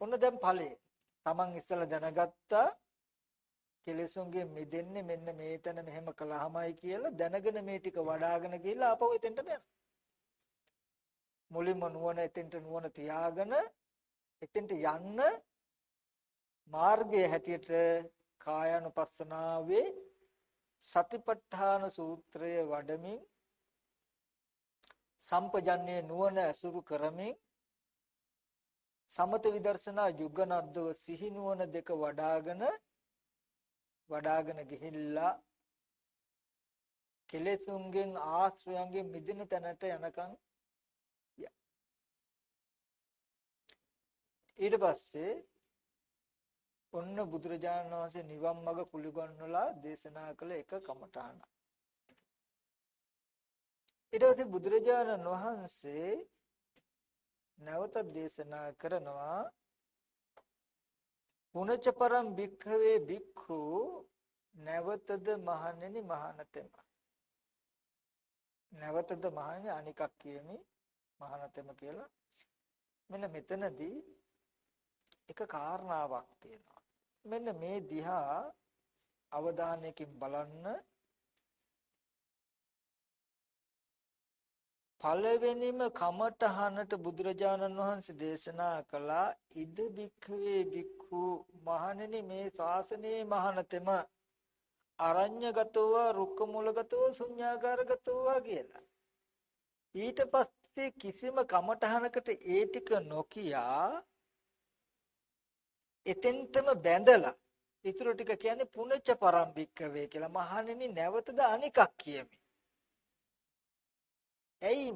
ඔන්න දැන් ඵලෙ. Taman ඉස්සලා දැනගත්තා කෙලෙසුන්ගේ මිදෙන්නේ මෙන්න මේතන මෙහෙම කළාමයි කියලා දැනගෙන මේ ටික වඩ아가න ගිහිල්ලා ආපහු එතෙන්ට යනවා. මුලින්ම නුවණ එතෙන්ට නුවණ තියාගෙන එතෙන්ට යන්න මාර්ගයේ හැටියට කායानुපස්සනාවේ සතිපට්ඨාන සූත්‍රය වඩමින් සම්පජන්යේ නුවණ ඇසුරු කරමින් සමත විදර්ශනා යුගනද්දව සිහි නුවණ දෙක වඩාගෙන ගිහිල්ලා කෙලෙසුන්ගෙන් ආශ්‍රයන්ගෙන් මිදෙන තැනට යනකම් ඊට පස්සේ ඔන්න බුදුරජාණන් වහන්සේ නිවන් මඟ කුලිගන්වලා දේශනා කළ එක කමඨාන. ඊට පස්සේ බුදුරජාණන් වහන්සේ නැවත දේශනා කරනවා පුනච්ච පරම් භික්ඛවේ භික්ඛු නැවතද මහණෙනි මහානතෙම. නැවතද මහණෙනි අනිකක් කියමි මහානතෙම කියලා. මෙන්න මෙතනදී එක කාරණාවක් තියෙනවා. මෙන්න මේ දිහා අවධානයකින් බලන්න. පළවෙනිම කමඨහනට බුදුරජාණන් වහන්සේ දේශනා කළා ඉද භික්ඛවේ භික්ඛු මහණෙනි මේ ශාසනයේ මහානතෙම අරඤ්‍යගතව රුක්කමූලගතව ශුඤ්ඤාගාරගතව කියලා. ඊට පස්සේ කිසිම කමඨහනකට ඒ ටික නොකියා එතෙන්ටම බැඳලා ඊටු ටික කියන්නේ පුනච්ච පරම්පික්කවේ කියලා. මහණෙනි නැවතද අනිකක් කියමි. ඇයි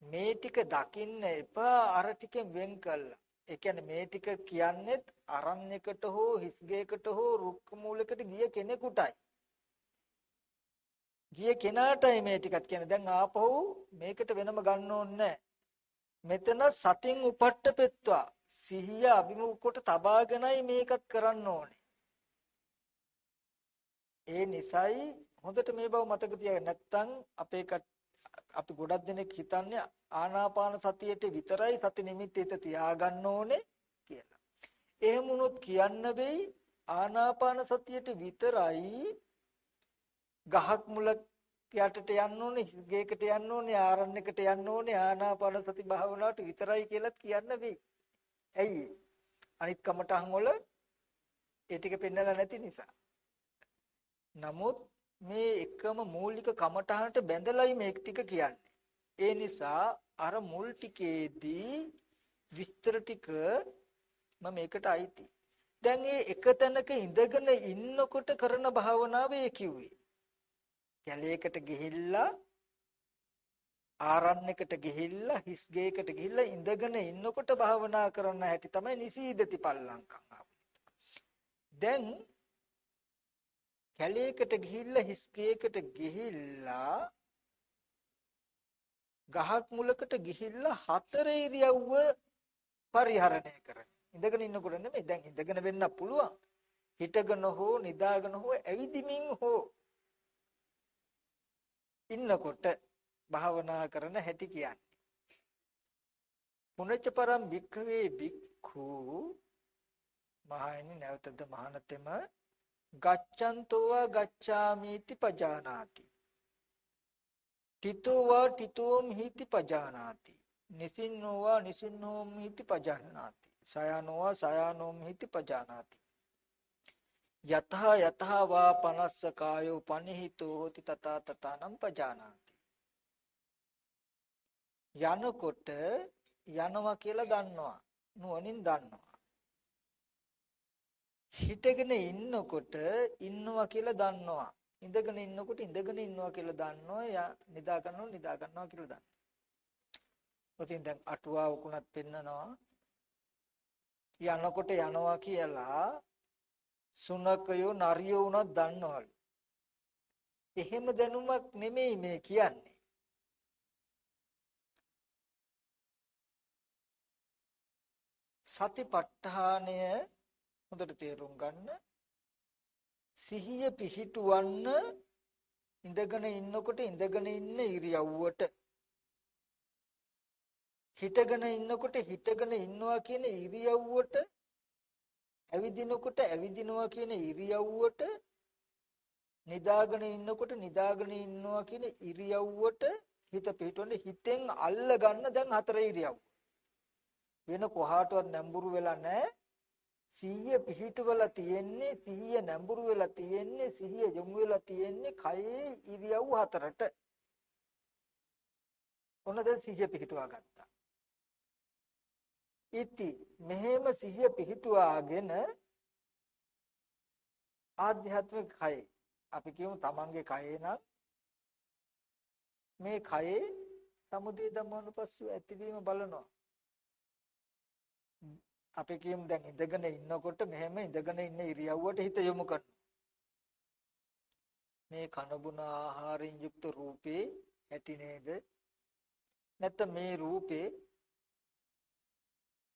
මේ ටික දකින්න එපා අර ටිකෙන් වෙන් කළා. ඒ කියන්නේ මේ ටික කියන්නේත් අරණ්‍යකට හෝ හිස්ගේකට හෝ රුක්ක මූලයකට ගිය කෙනෙකුටයි. ගිය කෙනාටයි මේ ටිකත් කියන්නේ. දැන් ආපහු මේකට වෙනම ගන්න ඕනේ මෙතන සතින් උපට්ඨපෙත්වා සිහිය අභිමුඛ කොට තබාගෙනයි මේකත් කරන්න ඕනේ. ඒ නිසයි හොඳට මේ බව මතක තියාගන්න. නැත්නම් අපි ගොඩක් දෙනෙක් හිතන්නේ ආනාපාන සතියේ විතරයි සති නිමිත්තේ තියාගන්න ඕනේ කියලා. එහෙම වුණොත් කියන්න වෙයි ආනාපාන සතියේ විතරයි ගහක් මුලක් යටට යන්න ඕනේ, ගේකට යන්න ඕනේ, ආරණ්‍යකට යන්න ඕනේ, ආනාපාන සති භාවනාවට විතරයි කියලාත් කියන්න වෙයි. ඇයි? අනිත් කමටහන් වල ඒ ටික පෙන්නලා නැති නිසා. නමුත් මේ එකම මූලික කමඨහනට බැඳලායි මේ ටික කියන්නේ. ඒ නිසා අර මුල් ටිකේදී විස්තර ටික මම මේකට අයිති. දැන් මේ එක තැනක ඉඳගෙන ඉන්නකොට කරන භාවනාව ඒ කිව්වේ. කැලේකට ගිහිල්ලා ආරණ්‍යකට ගිහිල්ලා හිස්ගේකට ගිහිල්ලා ඉඳගෙන ඉන්නකොට භාවනා කරන්න හැටි තමයි නිසීදති පල්ලංකම්. දැන් කැලේකට ගිහිල්ලා හිස්ගේකට ගිහිල්ලා ගහක් මුලකට ගිහිල්ලා හතර ඉරියව්ව පරිහරණය කරන. ඉඳගෙන ඉන්නකොට නෙමෙයි දැන් ඉඳගෙන වෙන්න පුළුවන්. හිටගෙන හෝ නිදාගෙන හෝ ඇවිදිමින් හෝ ඉන්නකොට භාවනා කරන හැටි කියන්නේ. පුනච්ච පරම් භික්ඛවේ භික්ඛු මහණෙනි නැවතද මහානතෙම ගච්ඡන්තෝවා ගච්ඡාමිති පජානාති. තිතෝවා තිතෝම් හිති පජානාති. නිසින්නෝවා නිසින්නෝම් හිති පජානාති. සයනෝවා සයනෝම් හිති පජානාති. යතහ යතහ වා පනස්ස කායෝ පනිහිතෝ hoti තථා තථානම් පජානාති. යනකොට යනවා කියලා දන්නවා. නුවණින් දන්නවා. හිටගෙන ඉන්නකොට ඉන්නවා කියලා දන්නවා. ඉඳගෙන ඉන්නකොට ඉඳගෙන ඉන්නවා කියලා දන්නවා. නිදා ගන්නවා කියලා දන්නවා. ඔතින් දැන් අටුවාවකුණත් පෙන්නනවා. යනකොට යනවා කියලා සුනකයෝ නරියෝ උනත් දන්නවලු. එහෙම දැනුමක් නෙමෙයි මේ කියන්නේ. සතිපට්ඨානය හොඳට තේරුම් ගන්න. සිහිය පිහිටුවන්න ඉඳගෙන ඉන්නකොට ඉඳගෙන ඉන්න ඉරියව්වට හිටගෙන ඉන්නකොට හිටගෙන ඉන්නවා කියන ඉරියව්වට ඇවිදිනකොට ඇවිදිනවා කියන ඉරියව්වට නිදාගෙන ඉන්නකොට නිදාගෙන ඉන්නවා කියන ඉරියව්වට හිත පිටවන්නේ හිතෙන් අල්ල ගන්න දැන් හතර ඉරියව් වෙන කොහාටවත් නැඹුරු වෙලා නැහැ සිහිය පිහිටවලා තියෙන්නේ සිහිය නැඹුරු වෙලා තියෙන්නේ සිහිය යොමු වෙලා තියෙන්නේ කයේ ඉරියව් හතරට ඔන්න දැන් සිහිය පිහිටුවා ගත්තා ඉති මෙහෙම සිහිය පිහිටුවාගෙන ආධ්‍යාත්මික කය අපි කියමු තමන්ගේ කයේ නම් මේ කයේ සමුදය ධම්මානුපස්සීව ඇතිවීම බලනවා අපි කියමු දැන් ඉඳගෙන ඉන්නකොට මෙහෙම ඉඳගෙන ඉන්න ඉරියව්වට හිත යොමු කරනවා මේ කනබුන ආහාරයෙන් යුක්ත රූපේ ඇති නේද නැත්නම් මේ රූපේ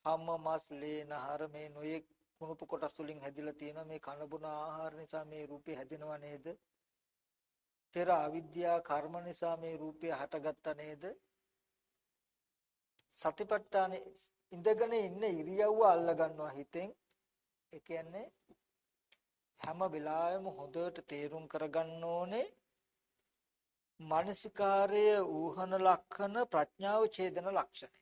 හම්ම මස් ලේ නහර මේ නොයේ කුණුපු කොටස් වලින් හැදිලා තියෙන මේ කනබුන ආහාර නිසා මේ රූපේ හැදෙනව නේද පෙර අවිද්‍යා කර්ම නිසා මේ රූපය හටගත්තා නේද සතිපට්ඨානේ ඉඳගෙන ඉන්න ඉරියව්ව අල්ල ගන්නවා හිතෙන් ඒ කියන්නේ හැම වෙලාවෙම හොඳට තේරුම් කරගන්න ඕනේ මානසිකාර්ය ඌහන ලක්ෂණ ප්‍රඥාව ඡේදන ලක්ෂණ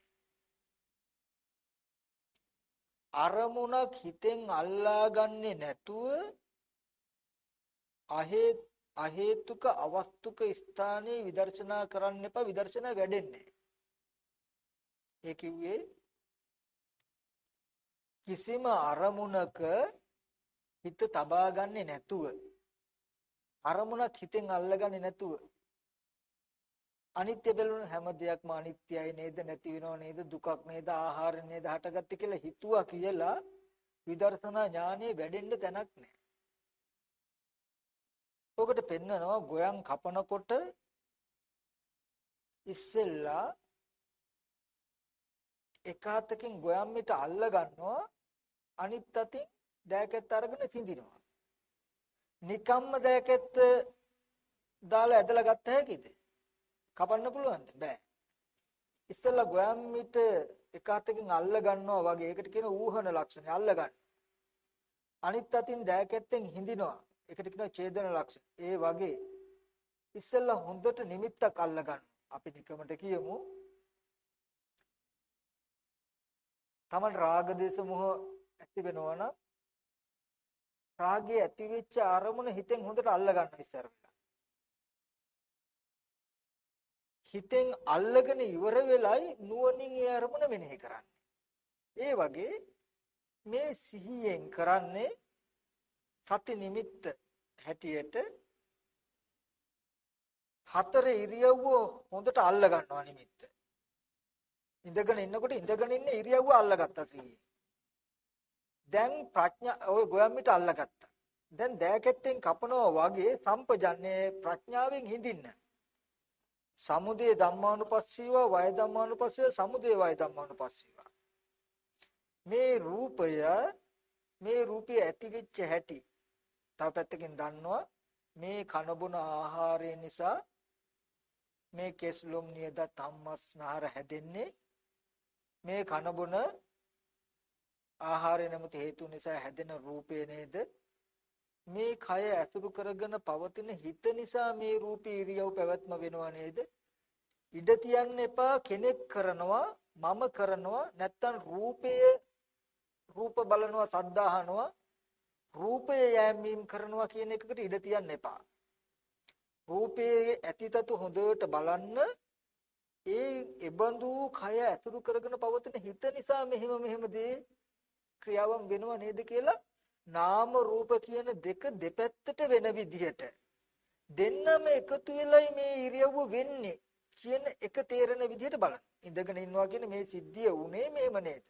අරමුණක් හිතෙන් අල්ලා ගන්නේ නැතුව අහේතුක අවස්තුක ස්ථානයේ විදර්ශනා කරන්න එපා විදර්ශනා වැඩෙන්නේ ඒ කිව්වේ කිසිම අරමුණක හිත තබා ගන්නේ නැතුව අරමුණක් හිතෙන් අල්ලගන්නේ නැතුව අනිත්‍ය බැලුණු හැම දෙයක්ම අනිත්‍යයි නේද නැති වෙනව නේද දුකක් නේද ආහාර නේද හටගත්තේ කියලා හිතුවා කියලා විදර්ශනා ඥානෙ වැඩෙන්න තැනක් නැහැ. ඔකට පෙන්නනවා ගොයන් කපනකොට ඉස්සෙල්ලා එක අතකින් ගොයන් මිට අල්ල ගන්නවා අනිත් අතින් දෑකැත්ත අරගෙන සිඳිනවා. නිකම්ම දෑකැත්ත දාලා ඇදලා ගත්ත හැකිද? කපන්න පුළුවන්ද? බෑ. ඉස්සෙල්ලා ගොයන් මිට එක අතකින් අල්ල ගන්නවා වගේ ඒකට කියන ඌහන ලක්ෂණය අල්ල ගන්න. අනිත් අතින් දෑකැත්තෙන් හිඳිනවා. ඒකට කියනවා ඡේදන ලක්ෂණ. ඒ වගේ ඉස්සෙල්ලා හොඳට නිමිත්තක් අල්ල ගන්න. අපි නිකමට කියමු තමන් රාග දේශ මොහ ඇති වෙනවා නම් රාගයේ ඇති වෙච්ච අරමුණ හිතෙන් හොඳට අල්ල ගන්න ඉස්සර වෙලා. හිතෙන් අල්ලගෙන ඉවර වෙලයි නුවණින් ඒ අරමුණ මෙනෙහි කරන්නේ. ඒ වගේ මේ සිහියෙන් කරන්නේ සති නිමිත්ත හැටියට හතර ඉරියව්ව හොඳට අල්ල ගන්නවා නිමිත්ත. ඉඳගෙන ඉන්නකොට ඉඳගෙන ඉන්න ඉරියව්ව අල්ලගත්තා සිහියේ. දැන් ප්‍රඥා ඔය ගොයම්මිට අල්ලගත්තා. දැන් දෑකැත්තෙන් කපනවා වගේ සම්පජන්නේ ප්‍රඥාවෙන් හිඳින්න. සමුදය ධම්මානුපස්සීව වය ධම්මානුපස්සීව සමුදය වය ධම්මානුපස්සීව. මේ රූපය ඇති වෙච්ච හැටි. තව පැත්තකින් දන්නවා මේ කනබුන ආහාරය නිසා මේ කෙස්ලොම් නියද තම්මස්නහර හැදෙන්නේ මේ කනබුන ආහාරය නැමැති හේතු නිසා හැදෙන රූපේ නේද මේ කය ඇසුරු කරගෙන පවතින හිත නිසා මේ රූපී ඉරියව් පැවැත්ම වෙනව නේද ඉඩ තියන්න එපා කෙනෙක් කරනවා මම කරනවා නැත්තම් රූප බලනවා සද්ධාහනවා රූපය යෑමීම් කරනවා කියන එකකට ඉඩ තියන්න එපා රූපයේ ඇතිතතු හොඳට බලන්න ඒබඳු කය ඇසුරු කරගෙන පවතින හිත නිසා මෙහෙම දේ ක්‍රියාවන් වෙනව නේද කියලා නාම රූප කියන දෙක දෙපැත්තට වෙන විදිහට දෙන්නම එකතු වෙලයි මේ ඉරියව්ව වෙන්නේ කියන එක තේරෙන විදිහට බලන්න. ඉඳගෙන ඉන්නවා කියන මේ සිද්ධිය උනේ මෙහෙම නේද?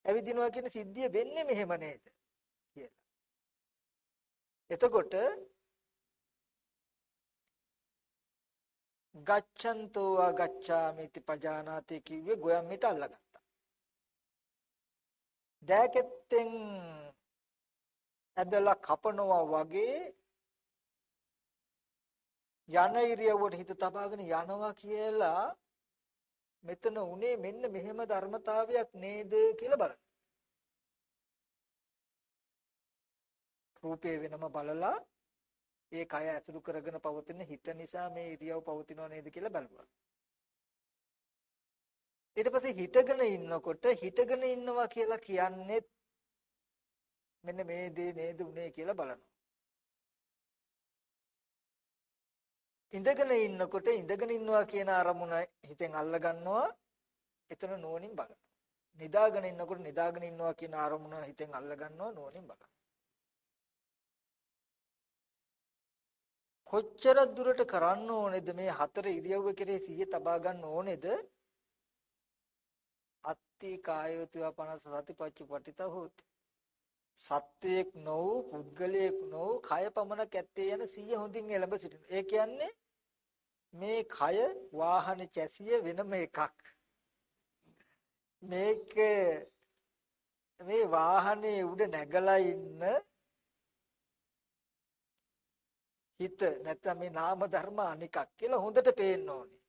ඇවිදිනවා කියන සිද්ධිය වෙන්නේ මෙහෙම නේද? කියලා. එතකොට ගච්ඡන්තෝ ආගච්ඡාමිති පජානාති කිව්වේ ගොයම් මිට අල්ලගත්තා. දෑකෙත්තෙන් ඇදලා කපනවා වගේ යන ඉරියව්වට හිත තබාගෙන යනවා කියලා මෙතන උනේ මෙන්න මෙහෙම ධර්මතාවයක් නේද කියලා බලන්න. රූපේ වෙනම බලලා ඒ කය ඇසුරු කරගෙන පවතින හිත නිසා මේ ඉරියව් පවතිනව නේද කියලා බලුවා. ඊට පස්සේ හිතගෙන ඉන්නකොට හිතගෙන ඉන්නවා කියලා කියන්නේ මෙන්න මේ දේ නේද උනේ කියලා බලනවා. ඉඳගෙන ඉන්නකොට ඉඳගෙන ඉන්නවා කියන අරමුණ හිතෙන් අල්ල ගන්නවා, එතන නුවණින් බලනවා. නිදාගෙන ඉන්නකොට නිදාගෙන ඉන්නවා කියන අරමුණ හිතෙන් අල්ල ගන්නවා, නුවණින් බලනවා. කොච්චර දුරට කරන්න ඕනේද මේ හතර ඉරියව්ව කෙරේ සිහිය තබා ගන්න ඕනේද? අත්ති කායෝතිව 50 සතිපත්චුපට්ඨිත හොත්. සත්වයක් නොවු පුද්ගලයෙක් නොවු කය පමණක් ඇත්තේ යන සිහිය හොඳින් එළඹ සිටින. ඒ කියන්නේ මේ කය වාහන චැසිය වෙනම එකක්. මේක මේ වාහනේ උඩ නැගලා ඉන්න හිත නැත්නම් මේ නාම ධර්ම අනිකක් කියලා හොඳට පේන්න ඕනේ.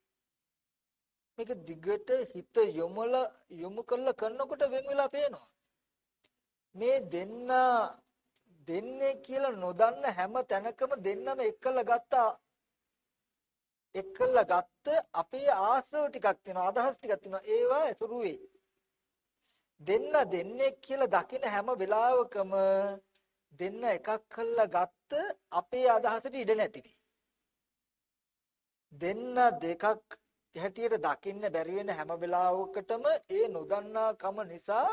මේක දිගට හිත යොමු කරලා කරනකොට වෙන් වෙලා පේනවා. මේ දෙන්නේ කියලා නොදන්න හැම තැනකම දෙන්නම එක්කලා ගත්ත අපේ ආශ්‍රව ටිකක් තියෙනවා, අදහස් ටිකක් තියෙනවා. ඒවා ඇසුරු වෙයි. දෙන්නේ කියලා දකින හැම වෙලාවකම දෙන්න එකක් කළා ගත්ත අපේ අදහසට ඉඩ නැති වෙයි. දෙන්න දෙකක් හැටියට දකින්න බැරි වෙන හැම වෙලාවකටම ඒ නොදන්නා කම නිසා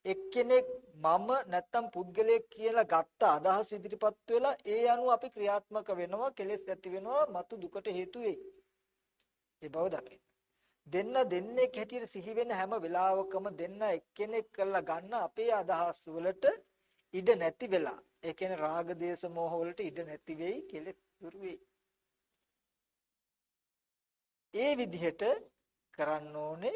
එක්කෙනෙක් මම නැත්තම් පුද්ගලයෙක් කියලා ගත්ත අදහස් ඉදිරිපත් වෙලා ඒ අනුව අපි ක්‍රියාත්මක වෙනවා, කෙලෙස් ඇති වෙනවා, මතු දුකට හේතු වෙයි. ඒ බව දකින්න. දෙන්නේ හැටියට සිහි වෙන හැම වෙලාවකම දෙන්න එක්කෙනෙක් කරලා ගන්න අපේ අදහස් වලට ඉඩ නැති වෙලා, ඒ කියන්නේ රාග දේශ මොහ වලට ඉඩ නැති වෙයි, කෙලෙස් දුරු වෙයි. ඒ විදිහට කරන්න ඕනේ.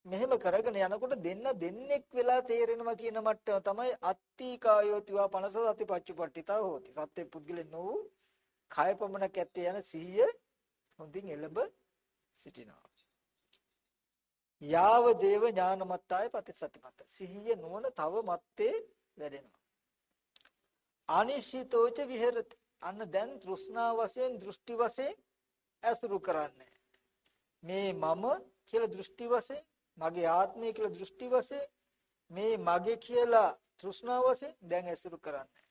මෙහෙම කරගෙන යනකොට දෙන්නෙක් වෙලා තේරෙනවා කියන මට්ටම තමයි අත්ති කායෝතිවා 50 සතිපත්චුපට්ඨිතා හොති. සත්‍ය පුද්ගලෙන් නොවු කය පමණක් ඇත්තේ යන සිහිය හොඳින් එළඹ සිටිනවා. යාව දේව ඥානමත්තාය පටිසතිමත්. සිහිය නුවණ තව මත්තේ වැඩෙනවා. අනිශ්චිතෝච විහෙරති. අන්න දැන් තෘෂ්ණා වශයෙන් දෘෂ්ටි වශයෙන් ඇසුරු කරන්නේ. මේ මම කියලා දෘෂ්ටි වශයෙන්, මගේ ආත්මය කියලා දෘෂ්ටි වශයෙන්, මේ මගේ කියලා තෘෂ්ණා වශයෙන් දැන් ඇසුරු කරන්නේ.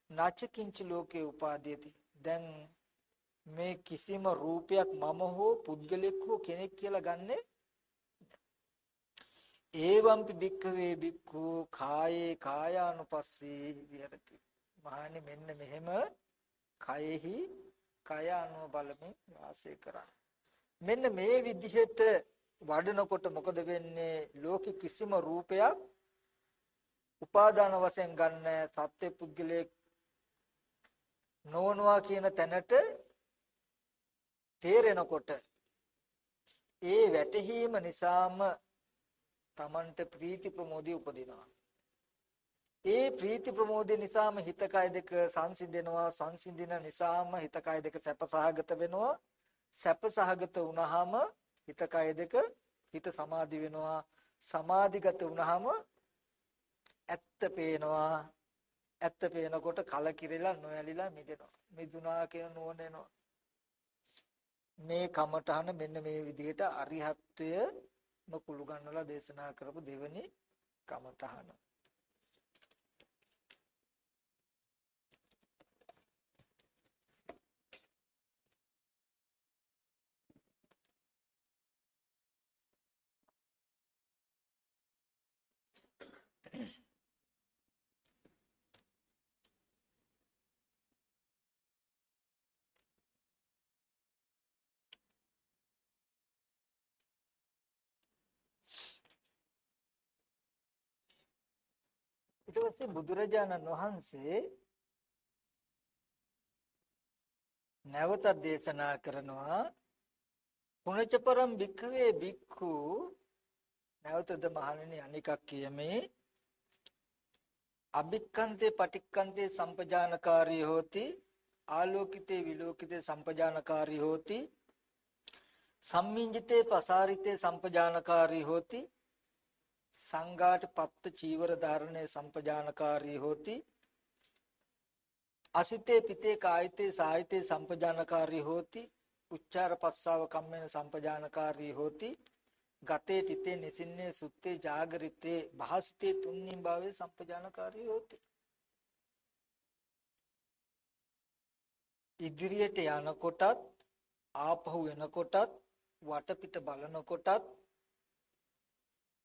නාචකින්ච ලෝකේ උපාදීති. දැන් මේ කිසිම රූපයක් මම හෝ පුද්ගලෙක් හෝ කෙනෙක් කියලා ගන්නෙ. ඒවම්පි භික්ඛවේ භික්ඛු කායේ කායානුපස්සී විහෙරති. මහණනි මෙන්න මෙහෙම කයෙහි කය අනුව බලමින් වාසය කරන්න. මෙන්න මේ විදිහට වඩනකොට මොකද වෙන්නේ? ලෝකෙ කිසිම රූපයක් උපාදාන වශයෙන් ගන්න සත්‍ය පුද්ගලයෙක් නොවනවා කියන තැනට තේරෙනකොට ඒ වැටහීම නිසාම තමන්ට ප්‍රීති ප්‍රමෝදය උපදිනවා. ඒ ප්‍රීති ප්‍රමෝදය නිසාම හිත කය දෙක සංසිඳෙනවා. සංසිඳින නිසාම හිත කය දෙක සැපසහගත වෙනවා. සැපසහගත වුණාම හිත කය දෙක හිත සමාධි වෙනවා. සමාධිගත වුණාම ඇත්ත පේනවා. ඇත්ත පේනකොට කලකිරෙලා නොයලිලා මිදෙනවා. මිදුණා කියන නුවණ එනවා. මේ කමඨහන මෙන්න මේ විදිහට අරිහත්ත්වය නොකුළු ගන්නලා දේශනා කරපු දෙවෙනි කමඨහන. ඊට පස්සේ බුදුරජාණන් වහන්සේ නැවත දේශනා කරනවා පුණජපරම් භික්ඛවේ භික්ඛු. නැවතද මහණෙනි අනිකක් කියමේ අභික්ඛන්තේ පටික්ඛන්තේ සම්පජානකාරී හෝති ආලෝකිතේ විලෝකිතේ සම්පජානකාරී හෝති සම්මිංජිතේ පසාරිතේ සම්පජානකාරී හෝති සංඝාට පත්ත චීවර ධාරණේ සම්පජානකාරී හෝති අසිතේ පිතේ කායිතේ සායිතේ සම්පජානකාරී හෝති උච්චාර පස්සාව කම්මේන සම්පජානකාරී හෝති ගතේ තිතේ නිසින්නේ සුත්තේ ජාගරිතේ භාසිතේ තුන්නින් භාවයේ සම්පජානකාරී හෝති ඉදිරියට යනකොටත් ආපහු එනකොටත් වටපිට බලනකොටත්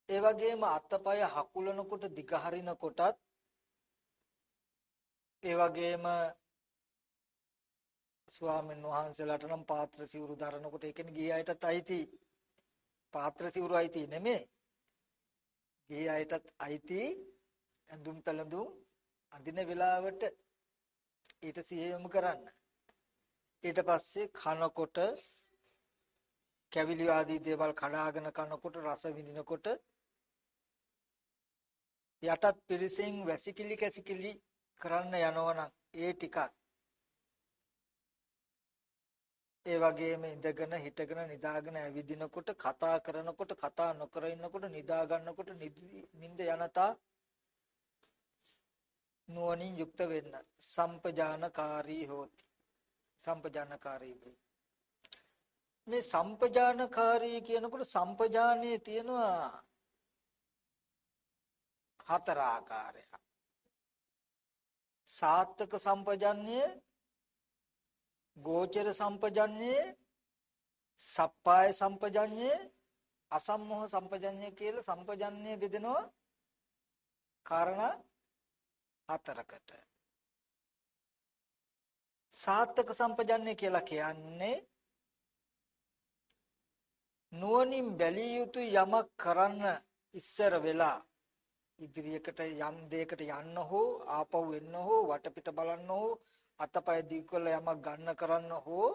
ඒ වගේම අතපය හකුලනකොට දිග හරිනකොටත් ඒ වගේම ස්වාමීන් වහන්සේලාට නම් පාත්‍ර සිවුරු දරනකොට ඒ කියන්නේ ගිහි අයටත් අයිති පාත්‍ර සිවුරු අයිති නෙමෙයි ගිහි අයටත් අයිති ඇඳුම් පැළඳුම් අඳින වෙලාවට ඊට සිහියම කරන්න ඊට පස්සේ කනකොට කැවිලි ආදී දේවල් කඩාගෙන කනකොට රස විඳිනකොට යටත් පිරිසෙන් වැසිකිලි කැසිකිලි කරන්න යනවනම් ඒ ටිකත් ඒ වගේම ඉඳගෙන හිටගෙන නිදාගෙන ඇවිදිනකොට කතා කරනකොට කතා නොකර ඉන්නකොට නිදා ගන්නකොට නිින්ද යනතා නුවණින් යුක්ත වෙන්න සම්පජානකාරී හෝති සම්පජානකාරී වේ මේ සම්පජානකාරී කියනකොට සම්පජානයේ තියෙනවා හතර ආකාරයක් සාත්තක සම්පජාන්නේ ගෝචර සම්පජාන්නේ සප්පාය සම්පජාන්නේ අසම්මෝහ සම්පජාන්නේ කියලා සම්පජාන්නේ බෙදෙනවා කාරණා හතරකට සාත්තක සම්පජාන්නේ කියලා කියන්නේ නුවණින් බැලිය යුතු යමක් කරන්න ඉස්සර වෙලා ඉදිරියකට යම් දෙයකට යන්න හෝ ආපහු එන්න හෝ වටපිට බලන්න හෝ අතපය දික් කරලා යමක් ගන්න කරන්න හෝ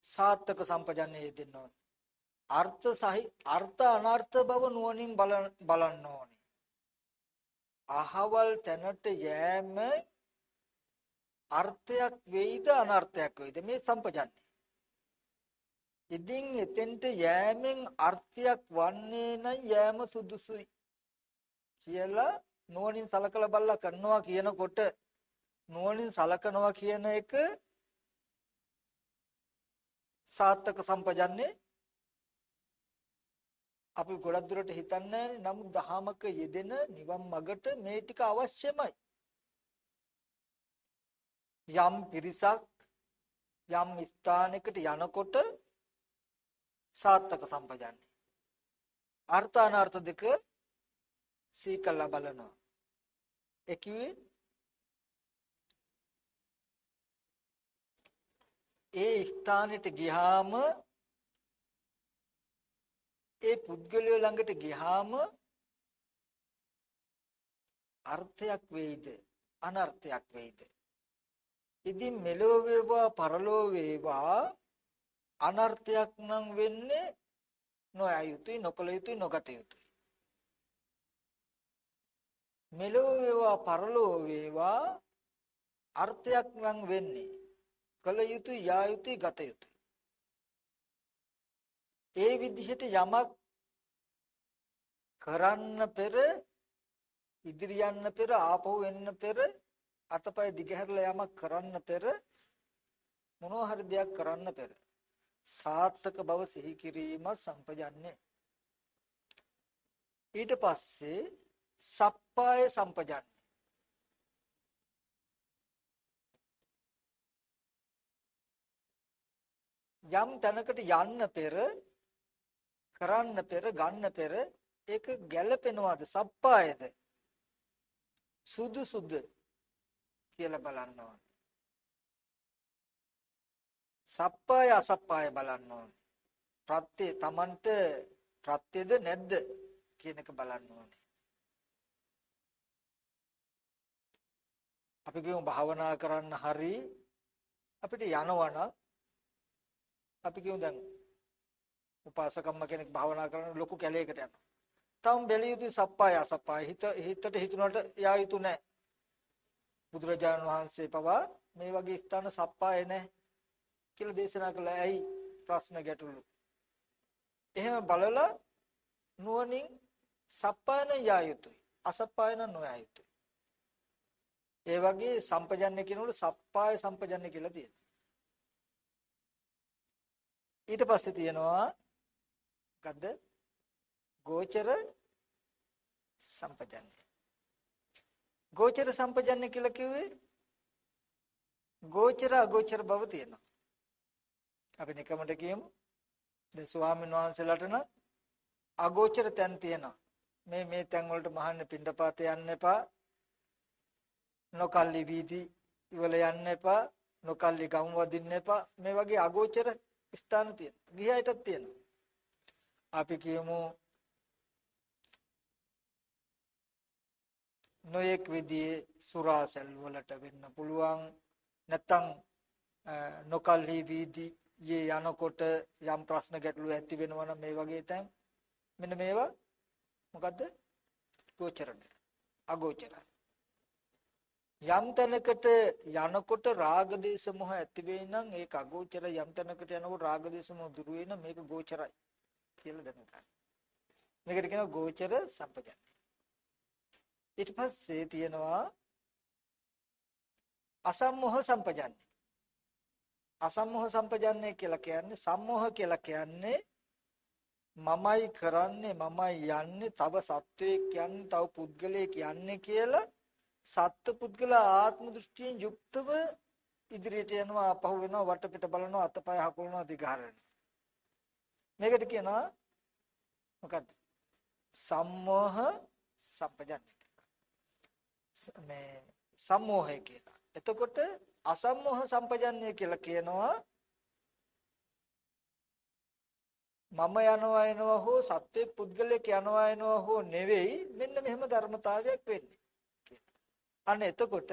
සාත්තක සම්පජාන්නේ යෙදෙන්න ඕනේ. අර්ථ අනර්ථ බව නුවණින් බලන්න ඕනේ. අහවල් තැනට යෑම අර්ථයක් වෙයිද අනර්ථයක් වෙයිද මේ සම්පජාන්නේ. ඉදින් එතෙන්ට යෑමෙන් අර්ථයක් වන්නේ නම් යෑම සුදුසුයි කියලා නුවණින් සලකලා බලලා කරනවා කියනකොට නුවණින් සලකනවා කියන එක සාත්තක සම්පජාන්නේ අපි ගොඩක් දුරට හිතන්නේ නමුත් දහමක යෙදෙන නිවන් මගට මේ ටික අවශ්‍යමයි යම් පිරිසක් යම් ස්ථානයකට යනකොට සාත්තක සම්පජාන්නේ අර්ථ අනර්ථ දෙක සීකලා බලනවා ඒ කිව්වේ ඒ ස්ථානෙට ගියාම ඒ පුද්ගලයා ළඟට ගියාම අර්ථයක් වෙයිද අනර්ථයක් වෙයිද ඉතින් මෙලෝ වේවා පරලෝ වේවා අනර්ථයක් නම් වෙන්නේ නොය යුතුයි නොකල යුතුයි නොගත යුතුයි මෙලෝ වේවා පරලෝ වේවා අර්ථයක් නම් වෙන්නේ කල යුතුයි යා යුතුයි ගත යුතුයි ඒ විදිහට යමක් කරන්න පෙර ඉදිරි යන්න පෙර ආපහු එන්න පෙර අතපය දිගහැරලා යමක් කරන්න පෙර මොනවා හරි දෙයක් කරන්න පෙර සාත්තක බව සිහි කිරීම සම්පජාන්නේ ඊට පස්සේ සප්පාය සම්පජාන්නේ යම් තැනකට යන්න පෙර කරන්න පෙර ගන්න පෙර ඒක ගැළපෙනවද සප්පායද සුදුසුද කියලා බලන්න ඕනේ සප්පාය අසප්පාය බලන්න ඕනේ ප්‍රත්‍ය තමන්ට ප්‍රත්‍යද නැද්ද කියන එක බලන්න ඕනේ අපි කියමු භාවනා කරන්න හරි අපිට යනවනම් අපි කියමු දැන් උපාසකම්ම කෙනෙක් භාවනා කරන ලොකු කැලේකට යනවා. තවම බැලිය යුතු සප්පාය අසප්පාය හිතට හිතුනට යා යුතු නැහැ. බුදුරජාණන් වහන්සේ පවා මේ වගේ ස්ථාන සප්පාය නැහැ කියලා දේශනා කළා. ඇයි? ප්‍රශ්න ගැටලු. එහෙම බලලා නුවණින් සප්පායන යා යුතුයි. අසප්පායන නොයා යුතුයි. ඒ වගේ සම්පජන්‍ය කියනකොට සප්පාය සම්පජන්‍ය කියලා තියෙනවා. ඊට පස්සේ තියෙනවා මොකද්ද? ගෝචර සම්පජන්‍ය. ගෝචර සම්පජන්‍ය කියලා කිව්වේ ගෝචර අගෝචර බව තියෙනවා. අපි නිකමට කියමු. දැන් ස්වාමීන් වහන්සේලාට නම් අගෝචර තැන් තියෙනවා. මේ තැන් වලට මහන්නේ පිණ්ඩපාත යන්න එපා. නොකල්ලි වීදි වල යන්න එපා. නොකල්ලි ගම් වදින්න එපා. මේ වගේ අගෝචර ස්ථාන තියෙනවා. ගිහයටත් තියෙනවා. අපි කියමු නොයෙක් විදිහේ සුරාසල් වලට වෙන්න පුළුවන්. නැත්තම් නොකල්හි වීදියේ යනකොට යම් ප්‍රශ්න ගැටලු ඇති වෙනවා නම් මේ වගේ තැන් මෙන්න මේවා මොකද්ද? ගෝචරණය. අගෝචරයි. යම් තැනකට යනකොට රාග දේශ මොහ ඇති වෙයි නම් ඒක අගෝචරයි. යම් තැනකට යනකොට රාග දේශ මොහ දුරු වෙයි නම් මේක ගෝචරයි කියලා දැනගන්න. මේකට කියනවා ගෝචර සම්පජන්‍ය. ඊට පස්සේ තියෙනවා අසම්මෝහ සම්පජන්‍ය. අසම්මෝහ සම්පජන්‍ය කියලා කියන්නේ සම්මෝහ කියලා කියන්නේ මමයි කරන්නේ මමයි යන්නේ තව සත්වයක් යන්නේ තව පුද්ගලයෙක් යන්නේ කියලා සත්ත්ව පුද්ගල ආත්ම දෘෂ්ටියෙන් යුක්තව ඉදිරියට යනවා අපහු වෙනවා වටපිට බලනවා අතපය හකුලනවා දිගහරන. මේකට කියනවා මොකද්ද? සම්මෝහ සම්පජන්‍ය. මේ සම්මෝහය කියලා. එතකොට අසම්මෝහ සම්පජන්‍ය කියලා කියනවා මම යනවා එනවා හෝ සත්‍ය පුද්ගලයෙක් යනවා එනවා හෝ නෙවෙයි මෙන්න මෙහෙම ධර්මතාවයක් වෙන්නේ. අන්න එතකොට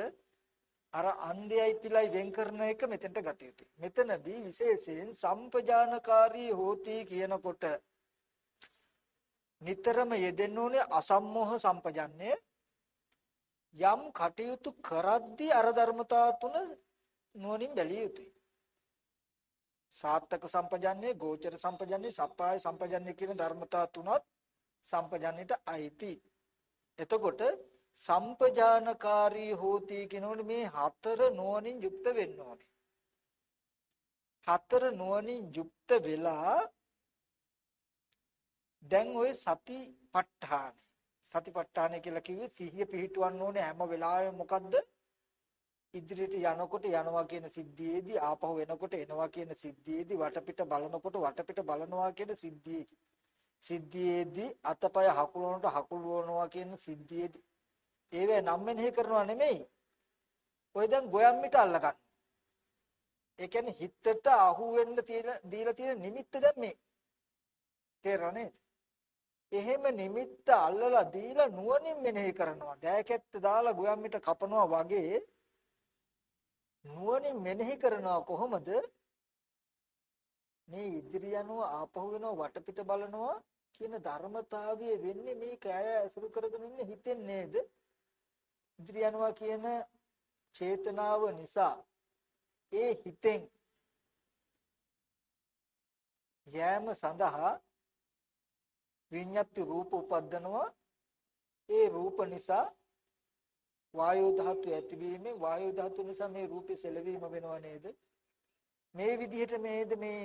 අර අන්ධයයි පිළයි වෙන් කරන එක මෙතෙන්ට ගත යුතුයි. මෙතනදී විශේෂයෙන් සම්පජානකාරී හෝති කියනකොට නිතරම යෙදෙන්න ඕනේ අසම්මෝහ සම්පජන්‍ය. යම් කටයුතු කරද්දී අර ධර්මතා තුන නුවණින් බැලිය යුතුයි. සාත්තක සම්පජන්‍ය, ගෝචර සම්පජන්‍ය, සප්පාය සම්පජන්‍ය කියන ධර්මතා තුනත් සම්පජන්‍යට අයිති. එතකොට සම්පජානකාරී හෝති කියනෝනේ මේ හතර නුවණින් යුක්ත වෙන්න ඕනේ. හතර නුවණින් යුක්ත වෙලා දැන් ওই සතිපට්ඨාන සතිපට්ඨාන කියලා කිව්වේ සිහිය පිහිටවන්න ඕනේ හැම වෙලාවෙම. මොකද්ද? ඉදිරියට යනකොට යනවා කියන සිද්ධියේදී ආපහු එනකොට එනවා කියන සිද්ධියේදී වටපිට බලනකොට වටපිට බලනවා කියන සිද්ධියේදී අතපය හකුලනකොට හකුලවනවා කියන සිද්ධියේදී ඒවේ නම් මෙනෙහි කරනවා නෙමෙයි. ඔය දැන් ගොයම්මිට අල්ල ගන්න. ඒ කියන්නේ හිතට අහු වෙන්න දීලා තියෙන නිමිත්ත දැන් මේ. තේරෙන්නේ? එහෙම නිමිත්ත අල්ලලා දීලා නුවණින් මෙනෙහි කරනවා. දෑකැත්ත දාලා ගොයම්මිට කපනවා වගේ නුවණින් මෙනෙහි කරනවා. කොහොමද? මේ ඉදිරිය යනවා ආපහු වෙනවා වටපිට බලනවා කියන ධර්මතාවය වෙන්නේ මේ කය ඇසුරු කරගෙන ඉන්න හිතෙන් නේද? ඉදිරිය යනවා කියන චේතනාව නිසා ඒ හිතෙන් යෑම සඳහා විඤ්ඤාති රූප උපද්දනවා. ඒ රූප නිසා වායෝ ධාතු ඇතිවීමෙන් වායෝ ධාතු නිසා මේ රූපේ සැලවීම වෙනව නේද? මේ විදිහට මේද මේ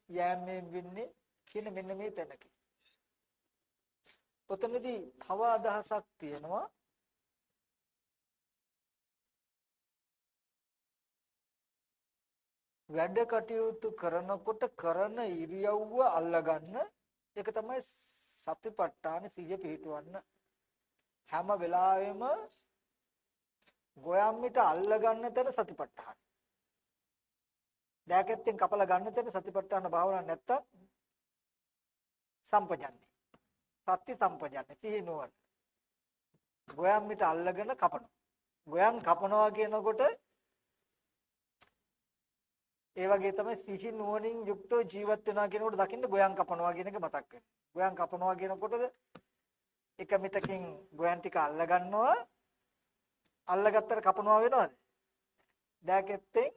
යෑමෙන් වෙන්නේ කියන මෙන්න මේ තැනක. ඔතනදී තව අදහසක් තියෙනවා. වැඩ කටයුතු කරනකොට කරන ඉරියව්ව අල්ලගන්න ඒක තමයි සතිපට්ඨාන සිහිය පිහිටවන්න. හැම වෙලාවෙම ගොයම්මිට අල්ලගන්න තැන සතිපට්ඨාන. දැකෙත්තෙන් කපලා ගන්න තැන සතිපට්ඨාන භාවනාවක් නැත්තම් සම්පජන්‍ය. සත්‍ය සම්පජන්‍ය සිහි නුවණ. ගොයම්මිට අල්ලගෙන කපනවා. ගොයම් කපනවා කියනකොට ඒ වගේ තමයි සිහි නුවණින් යුක්තව ජීවත් වෙනවා කියනකොට දකින්න ගොයම් කපනවා කියන එක මතක් වෙනවා. ගොයම් කපනවා කියනකොටද එක මිටකින් ගොයම් ටික අල්ල ගන්නවා. අල්ලගත්තට කපනවා වෙනවද? දැකෙත්තෙන්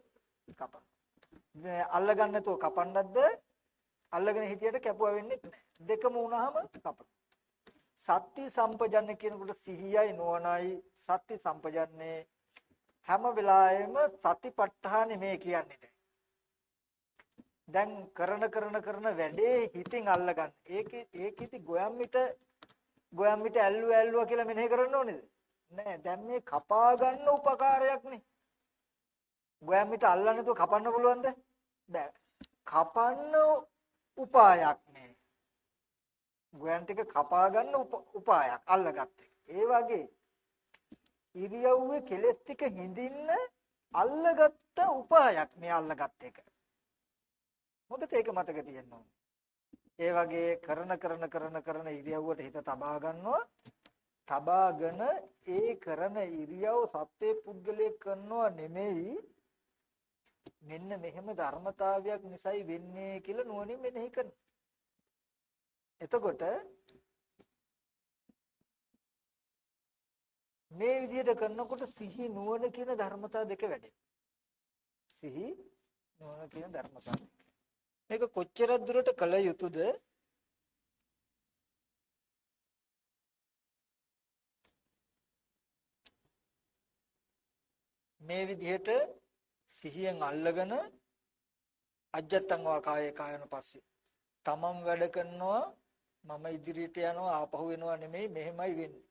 කපන. අල්ල ගන්න නැතුව කපන්නත් බෑ. අල්ලගෙන හිටියට කැපුවා වෙන්නේ නැහැ. දෙකම වුණාම කපන. සත්‍ය සම්පජන්‍ය කියනකොට සිහියයි නුවණයි සත්‍ය සම්පජන්නේ හැම වෙලාවෙම සතිපට්ඨානෙ මේ කියන්නේ දැන් කරන වැඩේ හිතින් අල්ලගන්න. ඒකෙදි ගොයම්මිට ඇල්ලුවා කියලා මෙනෙහි කරන්න ඕනේද? නෑ. දැන් මේ කපා ගන්න උපකාරයක් නේ. ගොයම්මිට අල්ලන්න නැතුව කපන්න පුළුවන්ද? බෑ. කපන්න උපායක් නේ. ගොයන් ටික කපා ගන්න උපායක් අල්ලගත්ත එක. ඒ වගේ ඉරියව්වේ කෙලස් ටික හිඳින්න අල්ලගත්ත උපායක් මේ අල්ලගත්ත එක. හොඳට ඒක මතක තියෙන්න ඕනේ. ඒ වගේ කරන ඉරියව්වට හිත තබා ගන්නවා. තබාගෙන ඒ කරන ඉරියව් සත්වේ පුද්ගලයේ කරනවා නෙමෙයි. මෙන්න මෙහෙම ධර්මතාවයක් නිසයි වෙන්නේ කියලා නුවණින් මෙනෙහි කරනවා. එතකොට මේ විදිහට කරනකොට සිහි නුවණ කියන ධර්මතා දෙක වැඩෙනවා. සිහි නුවණ කියන ධර්මතා දෙක. මේක කොච්චර දුරට කළ යුතුද? මේ විදිහට සිහියෙන් අල්ලගෙන අජත්තං වා කායේ කායන පස්සේ තමන් වැඩ කරනවා මම ඉදිරියට යනවා ආපහු එනවා නෙමෙයි මෙහෙමයි වෙන්නේ.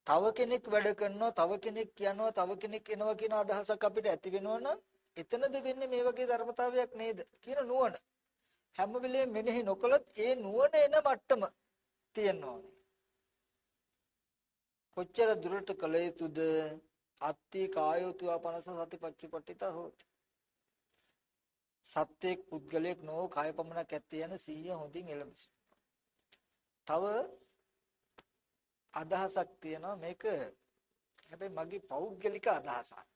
තව කෙනෙක් වැඩ කරනවා තව කෙනෙක් යනවා තව කෙනෙක් එනවා කියන අදහසක් අපිට ඇති වෙනවනම් එතනද වෙන්නේ මේ වගේ ධර්මතාවයක් නේද කියන නුවණ. හැම වෙලේම මෙනෙහි නොකළත් ඒ නුවණ එන මට්ටම තියෙන්න ඕනේ. කොච්චර දුරට කළ යුතුද? අත්ති කායෝතු ආපනස සතිපච්චුපට්ඨිත හොති. සත්‍යයක් පුද්ගලයක් නෝ කාය පමණක් ඇත්තේ යන සිහිය හොඳින් එළඹ. තව අදහසක් තියෙනවා මේක හැබැයි මගේ පෞද්ගලික අදහසක්.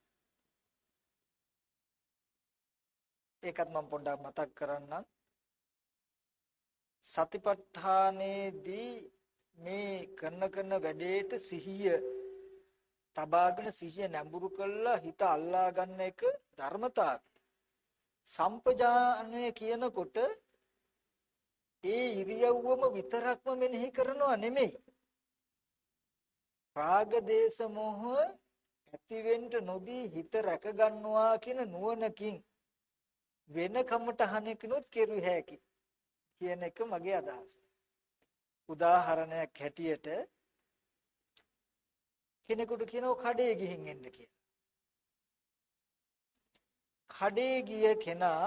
ඒකත් මම පොඩ්ඩක් මතක් කරන්නම්. සතිපට්ඨානයේදී මේ කරන වැඩේට සිහිය තබාගෙන සිහිය නැඹුරු කළා හිත අල්ලා ගන්න එක ධර්මතාවය. සම්පජානය කියනකොට ඒ ඉරියව්වම විතරක්ම මෙනෙහි කරනවා නෙමෙයි. රාග දේශ මොහ ඇතිවෙන්න නොදී හිත රැක ගන්නවා කියන නුවණකින් වෙන කමටහනකිනුත් කෙරුව හැකි කියන එක මගේ අදහස. උදාහරණයක් හැටියට කෙනෙකුට කියනවා කඩේ ගිහින් එන්න කියලා. කඩේ ගිය කෙනා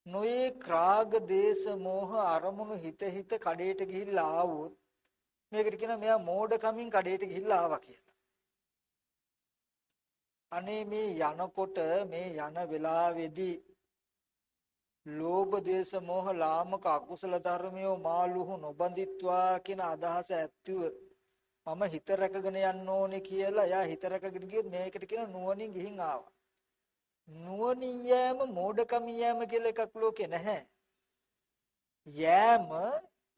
නොයේ රාග දේශ මොහ අරමුණු හිත කඩේට ගිහිල්ලා ආවොත් මේකට කියනවා මෙයා මෝඩකමින් කඩේට ගිහිල්ලා ආවා කියලා. අනේ මේ යනකොට මේ යන වෙලාවේදී ලෝභ දේශ මොහ ලාමක අකුසල ධර්මයෝ මාළුහු නොබඳිත්වා කියන අදහස ඇත්තුව මම හිත රැකගෙන යන්න ඕනේ කියලා එයා හිත රැකගෙන ගියොත් මේකට කියන නුවණින් ගිහින් ආවා. නුවණින් යෑම මෝඩකම යෑම කියලා එකක් ලෝකේ නැහැ. යෑම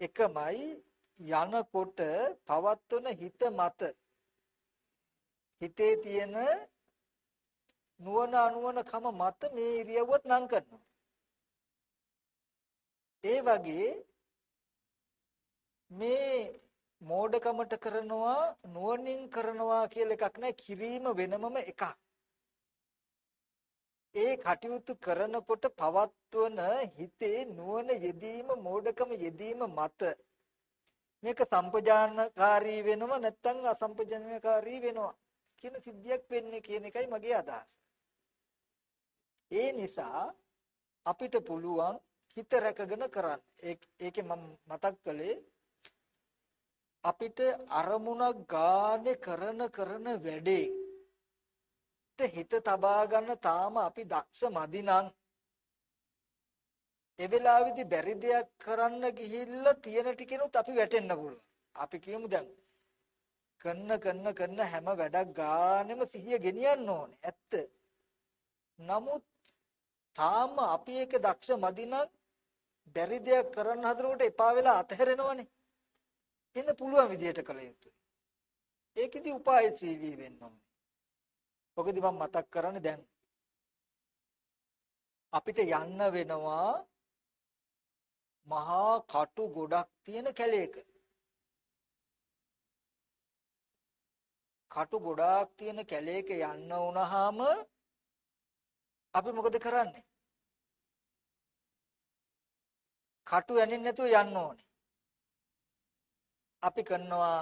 එකමයි යනකොට පවත්වන හිත මත හිතේ තියෙන නුවණ අනුවණ කම මත මේ ඉරියව්වත් නම් කරනවා. ඒ වගේ මේ මෝඩකමට කරනවා නුවණින් කරනවා කියලා එකක් නැහැ. කිරීම වෙනමම එකක්. ඒ කටයුතු කරනකොට පවත්වන හිතේ නුවණ යෙදීම මෝඩකම යෙදීම මත මේක සම්පජානකාරී වෙනව නැත්නම් අසම්පජානකාරී වෙනවා කියන සිද්ධියක් වෙන්නේ කියන එකයි මගේ අදහස. ඒ නිසා අපිට පුළුවන් හිත රැකගෙන කරන්න. ඒකේ මම මතක් කළේ අපිට අරමුණක් ගානේ කරන වැඩේ හිත තබා ගන්න තාම අපි දක්ෂ මදි නම් ඒ වෙලාවේදී බැරි දෙයක් කරන්න ගිහිල්ලා තියෙන ටිකෙනුත් අපි වැටෙන්න පුළුවන්. අපි කියමු දැන් කරන හැම වැඩක් ගානෙම සිහිය ගෙනියන්න ඕනේ. ඇත්ත. නමුත් තාම අපි ඒක දක්ෂ මදි නම් බැරි දෙයක් කරන්න හදනකොට එපා වෙලා අතහැරෙනවනේ. එහෙනම් පුළුවන් විදියට කළ යුතුයි. ඒකෙදි උපායශීලී වෙන්න ඕනේ. ඔකදී මම මතක් කරන්නේ දැන් අපිට යන්න වෙනවා මහා කටු ගොඩක් තියෙන කැලේක. කටු ගොඩාක් තියෙන කැලේක යන්න වුණාම අපි මොකද කරන්නේ? කටු ඇනින්න නැතුව යන්න ඕනේ. අපි කරනවා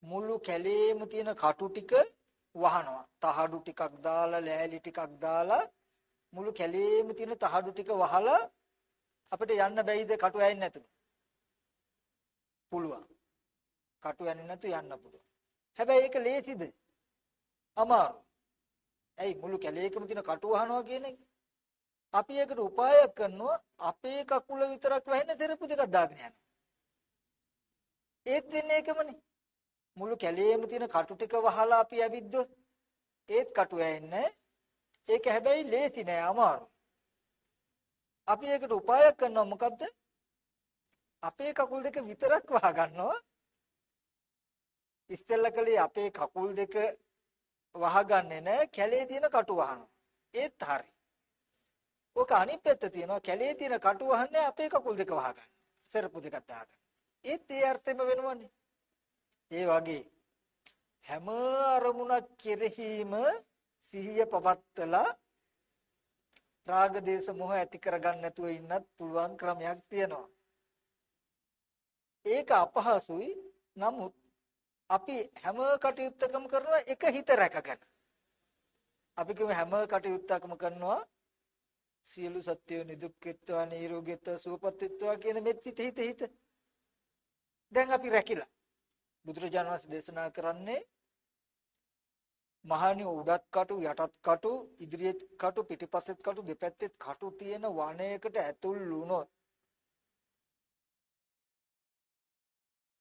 මුළු කැලේම තියෙන කටු ටික වහනවා. තහඩු ටිකක් දාලා, ලෑලි ටිකක් දාලා මුළු කැලේම තියෙන තහඩු ටික වහලා අපිට යන්න බැයිද කටු ඇනින්න නැතුව? පුළුවන්. කටු ඇනින්න නැතුව යන්න පුළුවන්. හැබැයි ඒක ලේසිද? අමාරු. ඇයි මුළු කැලේකම තියෙන කටු වහනවා කියන එක? අපි ඒකට උපායක් කරනවා අපේ කකුල විතරක් වැහෙන සෙරප්පු දෙකක් දාගෙන යනවා. ඒත් වෙන්නේ ඒකමනේ. මුළු කැලේම තියෙන කටු ටික වහලා අපි ඇවිද්දොත් ඒත් කටු වැහෙන්නේ. ඒක හැබැයි ලේසි නෑ අමාරු. අපි ඒකට උපායක් කරනවා මොකද්ද? අපේ කකුල් දෙක විතරක් වහ ගන්නවා. ඉස්සෙල්ලා කලේ අපේ කකුල් දෙක වහගන්නේ නෑ කැලේ තියෙන කටු වහනවා. ඒත් හරි. ඔක අනිත් පැත්ත තියෙනවා කැලේ තියෙන කටු වහන්නේ අපේ කකුල් දෙක වහගන්න. සෙරප්පු දෙකක් දාගන්න. ඒත් ඒ අර්ථෙම වෙනවනේ. ඒ වගේ හැම අරමුණක් කෙරෙහිම සිහිය පවත්තලා රාග දේශ මොහ ඇති කරගන්න නැතුව ඉන්නත් පුළුවන් ක්‍රමයක් තියෙනවා. ඒක අපහසුයි. නමුත් අපි හැම කටයුත්තකම කරන එක හිත රැකගෙන. අපි කියමු හැම කටයුත්තකම කරනවා සියලු සත්‍යෝ නිදුක්කත්වා නිරෝගීත්වා සුවපත්ත්වා කියන මෙත් හිත. දැන් අපි රැකිලා. බුදුරජාණන් වහන්සේ දේශනා කරන්නේ මහණි උඩත් කටු යටත් කටු ඉදිරියට කටු පිටිපස්සෙත් කටු දෙපැත්තෙත් කටු තියෙන වනයේකට ඇතුල් වුණොත්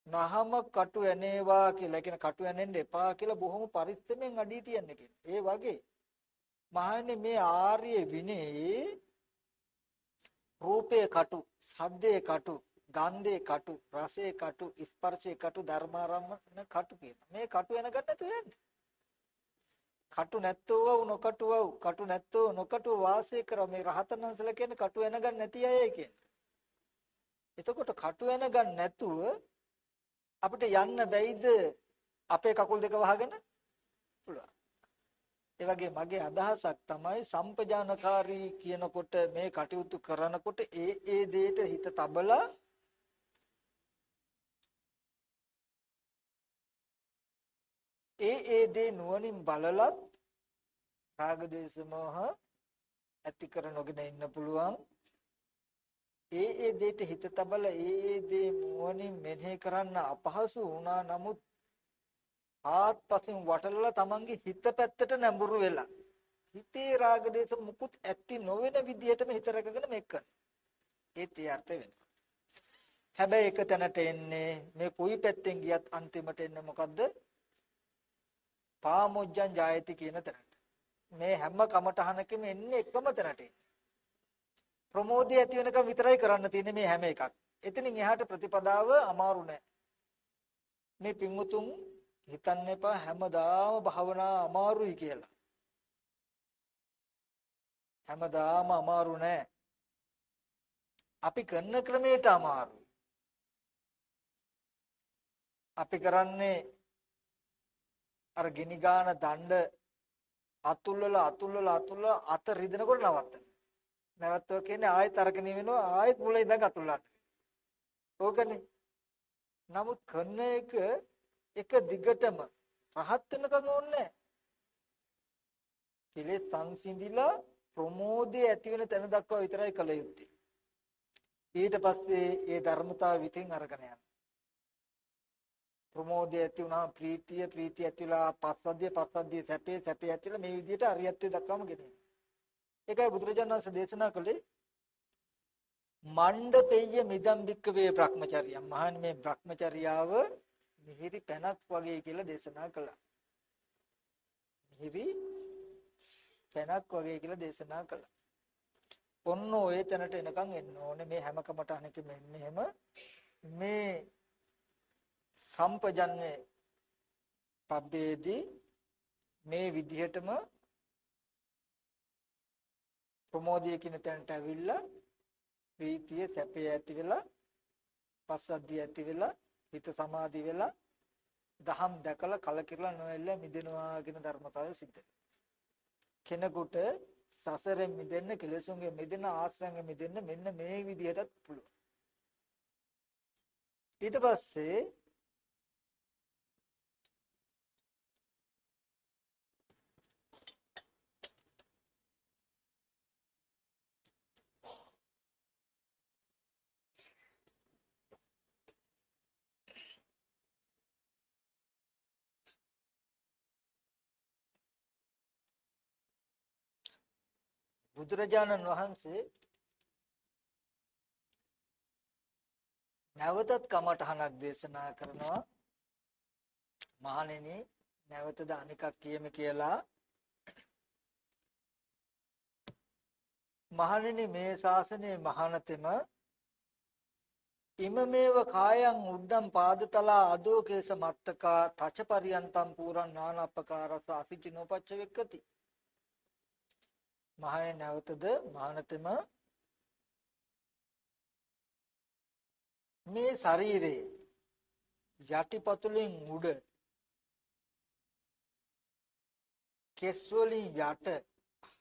නහම කටු ඇනේවා කියලා කියන කටු ඇනෙන්න එපා කියලා බොහොම පරිස්සමෙන් අඩිය තියන්නේ කියලා. ඒ වගේ මහණනි මේ ආර්ය විනේ රූපේ කටු, ශබ්දේ කටු, ගන්ධේ කටු, රසේ කටු, ස්පර්ශේ කටු, ධර්මාරම්මන කටු කියන. මේ කටු වෙන ගන්න නැතුව යන්න. කටු නැත්තෝ වූ නොකටුව වූ කටු නැත්තෝ නොකටුව වාසය කර මේ රහතන් වහන්සේලා කියන්නේ කටු වෙන ගන්න නැති අයයි කියන්නේ. එතකොට කටු වෙන ගන්න නැතුව අපිට යන්න බැයිද අපේ කකුල් දෙක වහගෙන? පුළුවන්. ඒ වගේ මගේ අදහසක් තමයි සම්පජානකාරී කියනකොට මේ කටයුතු කරනකොට ඒ දෙයට හිත තබලා ඒ දේ නුවණින් බලලත් රාග දේශ මොහ ඇති කර නොගෙන ඉන්න පුළුවන්. ඒ දෙයට හිත තබලා ඒ දේ නුවණින් මෙනෙහි කරන්න අපහසු වුණා. නමුත් ආත්පසින් වටලලා තමන්ගේ හිත පැත්තට නැඹුරු වෙලා හිතේ රාග දේශ මුකුත් ඇති නොවන විදිහටම හිත රැකගෙන මේක කරනවා. ඒත් ඒ අර්ථය වෙනවා. හැබැයි එක තැනට එන්නේ මේ කොයි පැත්තෙන් ගියත් අන්තිමට එන්නේ මොකද්ද? පාමොජ්ජං ජායති කියන තැනට. මේ හැම කමටහනකම එන්නේ එකම තැනට. ප්‍රමෝදය ඇති වෙනකම් විතරයි කරන්න තියෙන්නේ මේ හැම එකක්. එතනින් එහාට ප්‍රතිපදාව අමාරු නෑ. මේ පින්වුතුන් හිතන්න එපා හැමදාම භාවනා අමාරුයි කියලා. හැමදාම අමාරු නෑ. අපි කරන ක්‍රමයට අමාරුයි. අපි කරන්නේ අර ගිනි ගාන දණ්ඩ අතුල්ලලා අත රිදෙනකොට නවත්තන. නැවතුවා කියන්නේ ආයෙත් අරගෙන වෙනවා ආයෙත් මුල ඉඳන් අතුල්ලන්න. ඕකනේ. නමුත් කරන එක දිගටම රහත් වෙනකන් ඕනේ. කෙලෙස් සංසිඳිලා ප්‍රමෝදය ඇති වෙන තැන දක්වා විතරයි කළ යුත්තේ. ඊට පස්සේ ඒ ධර්මතාව විතින් අරගෙන යනවා. ප්‍රමෝදය ඇති වුණා ප්‍රීතිය ඇතිලා පස්සද්ධිය සැපේ ඇතිලා මේ විදිහට අරියත්වය දක්වාම ගෙනෙනවා. ඒකයි බුදුරජාණන් වහන්සේ දේශනා කළේ මණ්ඩපෙය්‍ය මිදම් වික්කවේ බ්‍රහ්මචර්යය. මහන් මේ බ්‍රහ්මචර්යාව මිහිරි පැනක් වගේ කියලා දේශනා කළා. මිහිරි පැනක් වගේ කියලා දේශනා කළා. ඔන්න ඔය තැනට එනකන් එන්න ඕනේ. මේ හැම කමටහනකම එන්නේ හැම මේ සම්පජන්‍ය පබ්බේදී මේ විදිහටම ප්‍රමෝදය කියන තැනට ඇවිල්ලා ප්‍රීතිය සැපය ඇති වෙලා පස්සද්ධිය ඇති වෙලා හිත සමාධි වෙලා දහම් දැකලා කලකිරලා නොයල්ලා මිදෙනවා කියන ධර්මතාවය සිද්ධ වෙනවා. කෙනෙකුට සසරෙන් මිදෙන්න, කෙලෙසුන්ගෙන් මිදෙන්න, ආශ්‍රයෙන් මිදෙන්න මෙන්න මේ විදිහටත් පුළුවන්. ඊට පස්සේ බුදුරජාණන් වහන්සේ නැවතත් කමඨහනක් දේශනා කරනවා. මහණෙනි නැවතද අනිකක් කියමි කියලා. මහණෙනි මේ ශාසනයේ මහානතෙම ඉමමේව කායං උද්දම් පාදතලා අදෝකේස මත්තකා තචපරියන්තම් පුරං නානප්පකාරස අසිචිනෝපච්ච වෙක්කති. මහණෙනි නැවතද මහානතෙම මේ ශරීරේ යටිපතුලෙන් උඩ කෙස් වලින් යට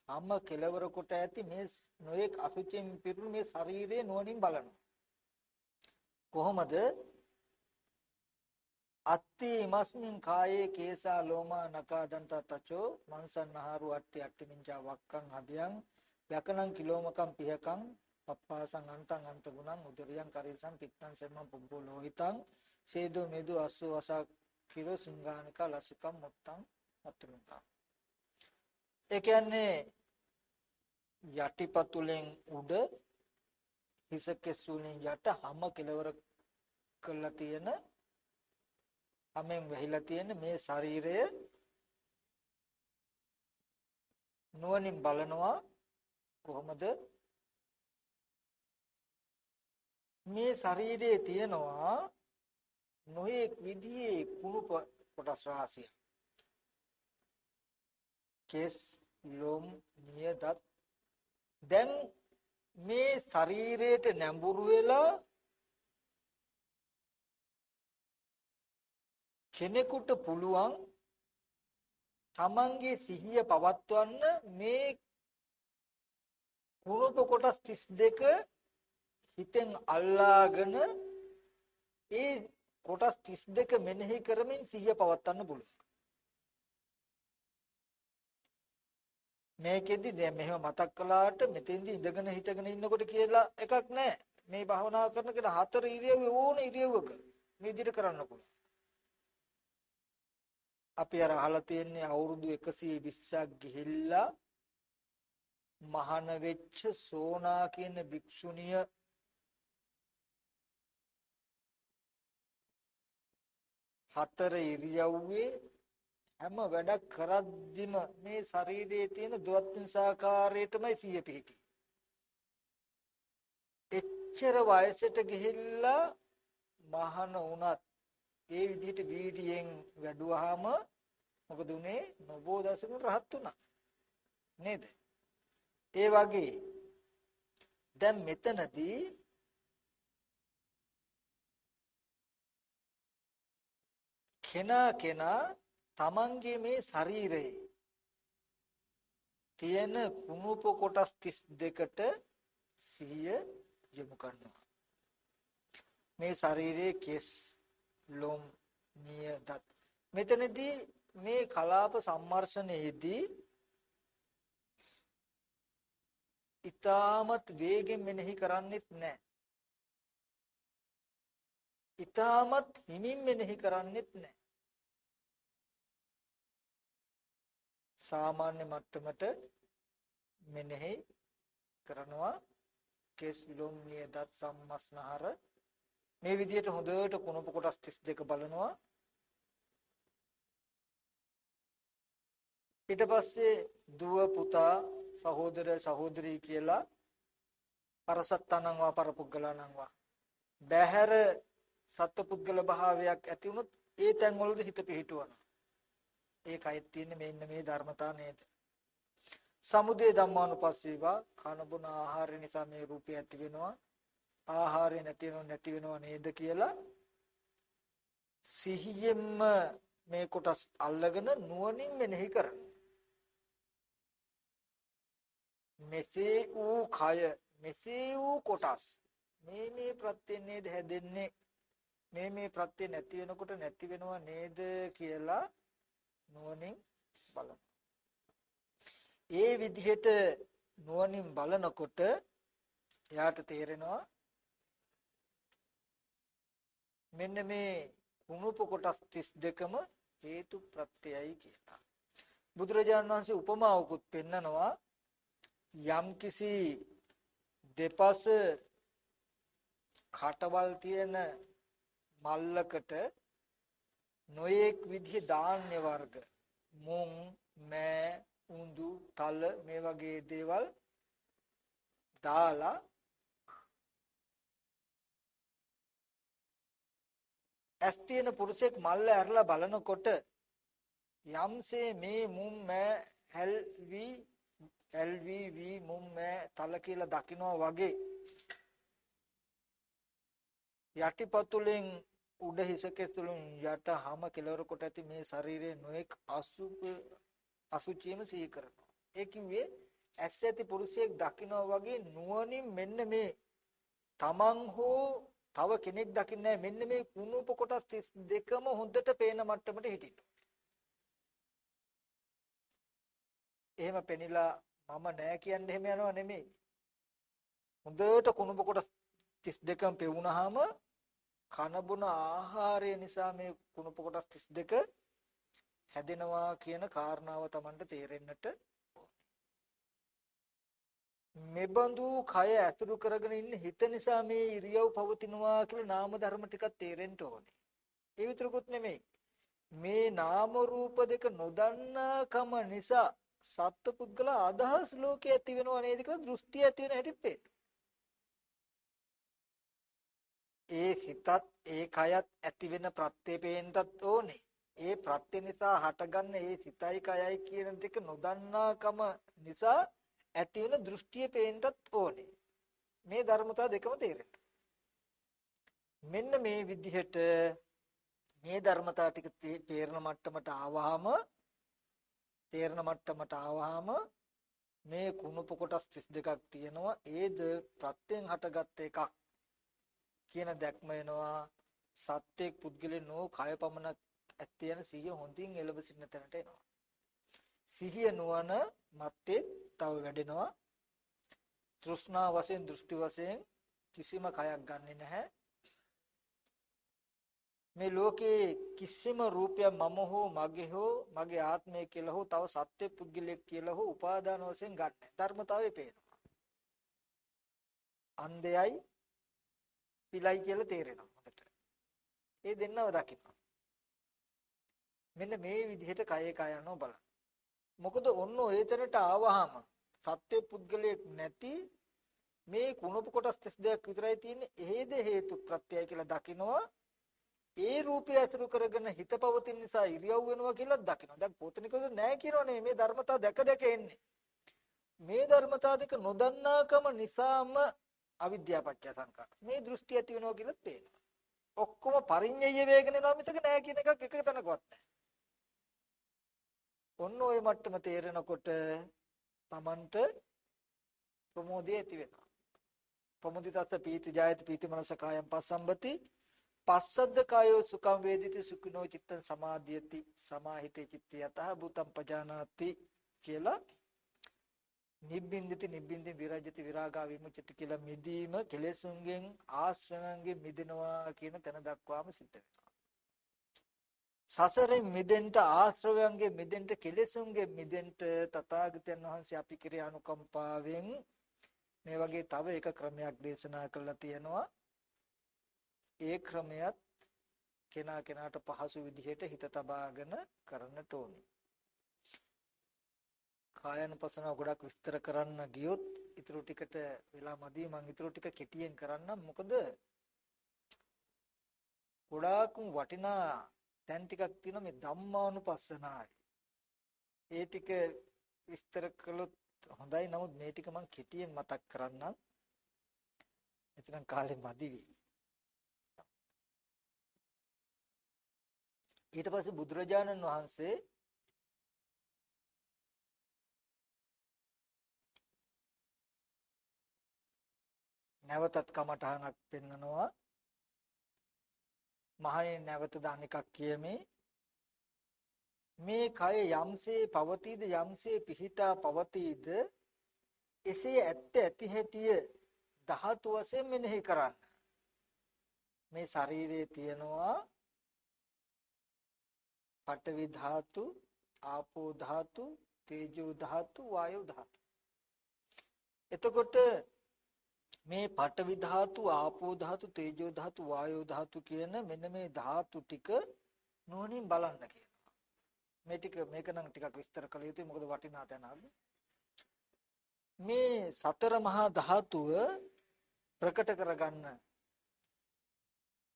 හැම කෙලවර කොට ඇති මේ නොඑක් අසුචින් පිරුණු මේ ශරීරයේ නුවණින් බලනවා. කොහොමද? අත්ති මස්මින් කායේ කේසා ලෝමා නකා දන්ත තචෝ මන්සන්නහරු අට්ටි අට්ටි මිංචා වක්කං හදියං යකනං කිලෝමකම් පිහකං පප්පාසං අන්තං අන්ත ගුණං උදරියං කරීසං පිත්තං සෙම්මං පුබ්බෝ ලෝහිතං සේදෝ මෙදු අස්සෝ අසා කිරෝ සිංගානික ලසිකම් මුත්තං අතුරුංගා. ඒ කියන්නේ යටිපතුලෙන් උඩ හිස කෙස්වලින් යට හැම කෙලවර කරලා තියෙන හැමෙන් වැහිලා තියෙන මේ ශරීරය නුවණින් බලනවා. කොහොමද? මේ ශරීරයේ තියෙනවා නොඑක් විදිහේ කුණු කොටස් රාශිය. කෙස්, ලොම්, නිය, දත්. දැන් මේ ශරීරයට නැඹුරු වෙලා කෙනෙකුට පුළුවන් තමන්ගේ සිහිය පවත්වන්න මේ කුණප කොටස් 32 හිතෙන් අල්ලාගෙන ඒ කොටස් 32 මෙනෙහි කරමින් සිහිය පවත්වන්න පුළුවන්. මේකෙදි දැන් මෙහෙම මතක් කළාට මෙතෙන්දි ඉඳගෙන හිටගෙන ඉන්නකොට කියලා එකක් නැහැ. මේ භාවනා කරන කෙනා හතර ඉරියව්වේ ඕන ඉරියව්වක මේ විදිහට කරන්න පුළුවන්. අපි අර අහලා තියෙන්නේ අවුරුදු 120ක් ගිහිල්ලා මහාන වෙච්ච සෝනා කියන භික්ෂුණිය හතර ඉරියව්වේ හැම වැඩක් කරද්දිම මේ ශරීරයේ තියෙන දුවත්නිසාකාරයටමයි සිය පිහිටි. එච්චර වයසට ගිහිල්ලා මහාන වුණත් ඒ විදිහට වීඩියෙන් වැඩුවාම මොකද උනේ? නබෝ දසක රහත් වුණා නේද? ඒ වගේ දැන් මෙතනදී කෙනා තමන්ගේ මේ ශරීරයේ තියෙන කුණුප කොටස් 32ට සිහිය යොමු කරනවා. මේ ශරීරයේ කෙස්, ලොම්, නිය, දත්. මෙතනදී මේ කලාප සම්මර්ෂණයේදී ඊටමත් වේගෙන් මෙනෙහි කරන්නෙත් නැහැ. ඊටමත් හිමින් මෙනෙහි කරන්නෙත් නැහැ. සාමාන්‍ය මට්ටමට මෙනෙහි කරනවා. කෙස්, ලොම්, නිය, දත්, සම්මස්නහර මේ විදිහට හොඳට කුණප කොටස් 32 බලනවා. ඊට පස්සේ දුව, පුතා, සහෝදර, සහෝදරී කියලා පරසත්තනං වා පරපුග්ගලණං වා බහැර සත්පුද්ගල භාවයක් ඇති වුණොත් ඒ තැන් වලද හිත පිහිටවනවා. ඒකයි තියෙන්නේ මෙන්න මේ ධර්මතා නේද? සමුදය ධම්මානුපස්සීවා කන බොන ආහාර නිසා මේ රූපය ඇති වෙනවා. ආහාරය නැති වෙනව නේද කියලා සිහියෙන්ම මේ කොටස් අල්ලගෙන නුවණින් මෙනෙහි කරන. මෙසේ වූ කය මෙසේ වූ කොටස් මේ ප්‍රත්‍යයෙන් නේද හැදෙන්නේ, මේ ප්‍රත්‍ය නැති වෙනකොට නැති වෙනව නේද කියලා නුවණින් බලන. ඒ විදිහට නුවණින් බලනකොට එයාට තේරෙනවා මෙන්න මේ කුණුප කොටස් 32ම හේතු ප්‍රත්‍යයයි කියලා. බුදුරජාණන් වහන්සේ උපමාවකුත් පෙන්නනවා. යම්කිසි දෙපස කටවල් තියෙන මල්ලකට නොයෙක් විදිහේ ධාන්‍ය වර්ග මුං මෑ උඳු තල මේ වගේ දේවල් දාලා ඇස් තියෙන පුරුෂයෙක් මල්ල ඇරලා බලනකොට යම්සේ මේ මුං මෑ LVV මුං මෑ තල කියලා දකිනවා වගේ යටිපතුලෙන් උඩ හිසකෙතුලෙන් යට හැම කෙලවර කොට ඇති මේ ශරීරයේ නොඑක් අසුචියම සිහි කරනවා. ඒ කිව්වේ ඇස් ඇති පුරුෂයෙක් දකිනවා වගේ නුවණින් මෙන්න මේ තමන් හෝ තව කෙනෙක් දකින්නේ මෙන්න මේ කුණුප කොටස් 32ම හොඳට පේන මට්ටමට හිටින්න. එහෙම පෙනිලා මම නෑ කියන්නේ එහෙම යනවා නෙමෙයි. හොඳට කුණුප කොටස් 32ම පෙවුනහම කන බොන ආහාරය නිසා මේ කුණුප කොටස් 32 හැදෙනවා කියන කාරණාව Tamanට තේරෙන්නට මෙබඳු කය ඇසුරු කරගෙන ඉන්න හිත නිසා මේ ඉරියව් පවතිනවා කියලා නාම ධර්ම ටිකක් තේරෙන්න ඕනේ. ඒ විතරකුත් නෙමෙයි. මේ නාම රූප දෙක නොදන්නාකම නිසා සත්පුද්ගල අදහස් ලෝකයේ ඇති වෙනව නේද කියලා දෘෂ්ටි ඇති වෙන හැටිත් පේන්න. ඒ සිතත් ඒ කයත් ඇති වෙන ප්‍රත්‍ය පේන්නත් ඕනේ. ඒ ප්‍රත්‍ය නිසා හටගන්න ඒ සිතයි කයයි කියන දෙක නොදන්නාකම නිසා ඇති වෙන දෘෂ්ටිය පේන්නත් ඕනේ. මේ ධර්මතා දෙකම තේරෙන්න. මෙන්න මේ විදිහට මේ ධර්මතා ටික තේරෙන මට්ටමට ආවහම මේ කුණුප කොටස් 32ක් තියෙනවා. ඒද ප්‍රත්‍යයෙන් හටගත් එකක් කියන දැක්ම එනවා. සත්‍යයක් පුද්ගලෙන් නෝ කය පමණක් ඇත්ත යන සිහිය හොඳින් එළඹ සිටින තැනට එනවා. සිහිය නුවණ මත්තේ තව වැඩෙනවා. තෘෂ්ණා වශයෙන් දෘෂ්ටි වශයෙන් කිසිම කයක් ගන්නෙ නැහැ. මේ ලෝකේ කිසිම රූපයක් මම හෝ මගේ හෝ මගේ ආත්මය කියලා හෝ තව සත්‍ය පුද්ගලයෙක් කියලා හෝ උපාදාන වශයෙන් ගන්න. ධර්මතාවය පේනවා. අන්ධයයි පිළයි කියලා තේරෙනවා හොඳට. ඒ දෙන්නව දකින්න. මෙන්න මේ විදිහට කයේ කය යනවා බලන්න. මොකද ඔන්න ඔය තැනට ආවහම සත්‍ය පුද්ගලයෙක් නැති මේ කුණප කොටස් 32ක් විතරයි තියෙන්නේ. එහෙද හේතු ප්‍රත්‍යය කියලා දකිනවා. ඒ රූපය අසුරු කරගෙන හිත පවතින නිසා ඉරියව් වෙනවා කියලා දකිනවා. දැන් පොතනිකද නැහැ කියනෝනේ මේ ධර්මතා දැක එන්නේ. මේ ධර්මතා දෙක නොදන්නාකම නිසාම අවිද්‍යාපච්චය සංකාර. මේ දෘෂ්ටි ඇති වෙනවා කියලා පේනවා. ඔක්කොම පරිඤ්ඤය වේගන යනවා මිසක නැහැ කියන එකක් එක තැනකවත් නැහැ. ඔන්න ඔය මට්ටම තේරෙනකොට Tamanට ප්‍රමෝදය ඇති වෙනවා. ප්‍රමුදිතස්ස පීති ජායති පීති මනස කායම් පස්සම්බති පස්සද්ද කායෝ සුඛං වේදිතේ සුඛිනෝ චිත්තං සමාධියති සමාහිතේ චිත්තය යතහ භූතං පජානාති කියලා නිබ්බින්දිති නිබ්බින්දි විරජති විරාගා විමුච්චති කියලා මිදීම කෙලෙසුන්ගෙන් ආශ්‍රවයන්ගෙන් මිදෙනවා කියන තැන දක්වාම සිද්ධ වෙනවා. සසරෙන් මිදෙන්න ආශ්‍රවයන්ගෙන් මිදෙන්න කෙලෙසුන්ගෙන් මිදෙන්න තථාගතයන් වහන්සේ අපි කෙරේ අනුකම්පාවෙන් මේ වගේ තව එක ක්‍රමයක් දේශනා කළා තියෙනවා. ඒ ක්‍රමයක් කෙනාට පහසු විදිහට හිත තබාගෙන කරන්නට ඕනේ. කායानुපස්සනාව ගොඩක් විස්තර කරන්න ගියොත් ඊටු ටිකට වෙලා මදි. මම ඊටු ටික කෙටියෙන් කරන්නම්. මොකද ගොඩාක් වටිනා තැන් ටිකක් තියෙනවා මේ ධම්මානුපස්සනායි. ඒ ටික විස්තර කළොත් හොඳයි. නමුත් මේ ටික මම කෙටියෙන් මතක් කරන්නම්. එතන කාලේ මදි වී. ඊට පස්සේ බුදුරජාණන් වහන්සේ නැවතත් කමඨහනක් පෙන්නනවා. මහණෙනි නැවත අනෙකක් කියමේ. මේ කය යම්සේ පවතීද යම්සේ පිහිටා පවතීද එසේ ඇත්ත ඇති හැටිය ධාතු වශයෙන් මෙනෙහි කරන්න. මේ ශරීරයේ තියෙනවා පඨවි ධාතු, ආපෝ ධාතු, තේජෝ ධාතු, වායෝ ධාතු. එතකොට මේ පඨවි ධාතු, ආපෝ ධාතු, තේජෝ ධාතු, වායෝ ධාතු කියන මෙන්න මේ ධාතු ටික නුවණින් බලන්න කියනවා. මේ ටික මේක නම් ටිකක් විස්තර කළ යුතුයි මොකද වටිනා තැනක්. මේ සතර මහා ධාතුව ප්‍රකට කරගන්න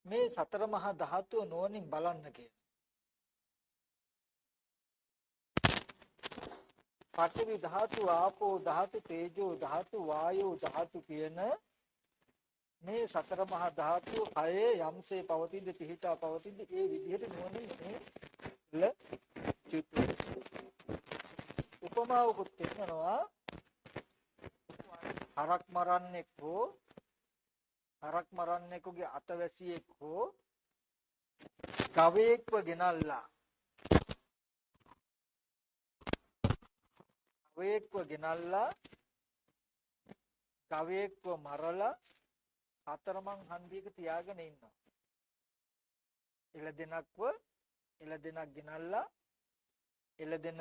මේ සතර මහා ධාතුව නුවණින් බලන්න කියනවා. පඨවි ධාතු, ආපෝ ධාතු, තේජෝ ධාතු, වායෝ ධාතු කියන මේ සතර මහා ධාතු කයේ යම්සේ පවතිද්ද පිහිටා පවතිද්ද ඒ විදිහට නුවණින් මේ උපමාවකුත් කියනවා. හරක් මරන්නෙකුගේ අතවැසියෙක් හෝ ගවයෙක්ව ගෙනල්ලා ගවයෙක්ව මරලා හතරමං හන්දියක තියාගෙන ඉන්නවා. එළදෙනක් ගෙනල්ලා එළදෙන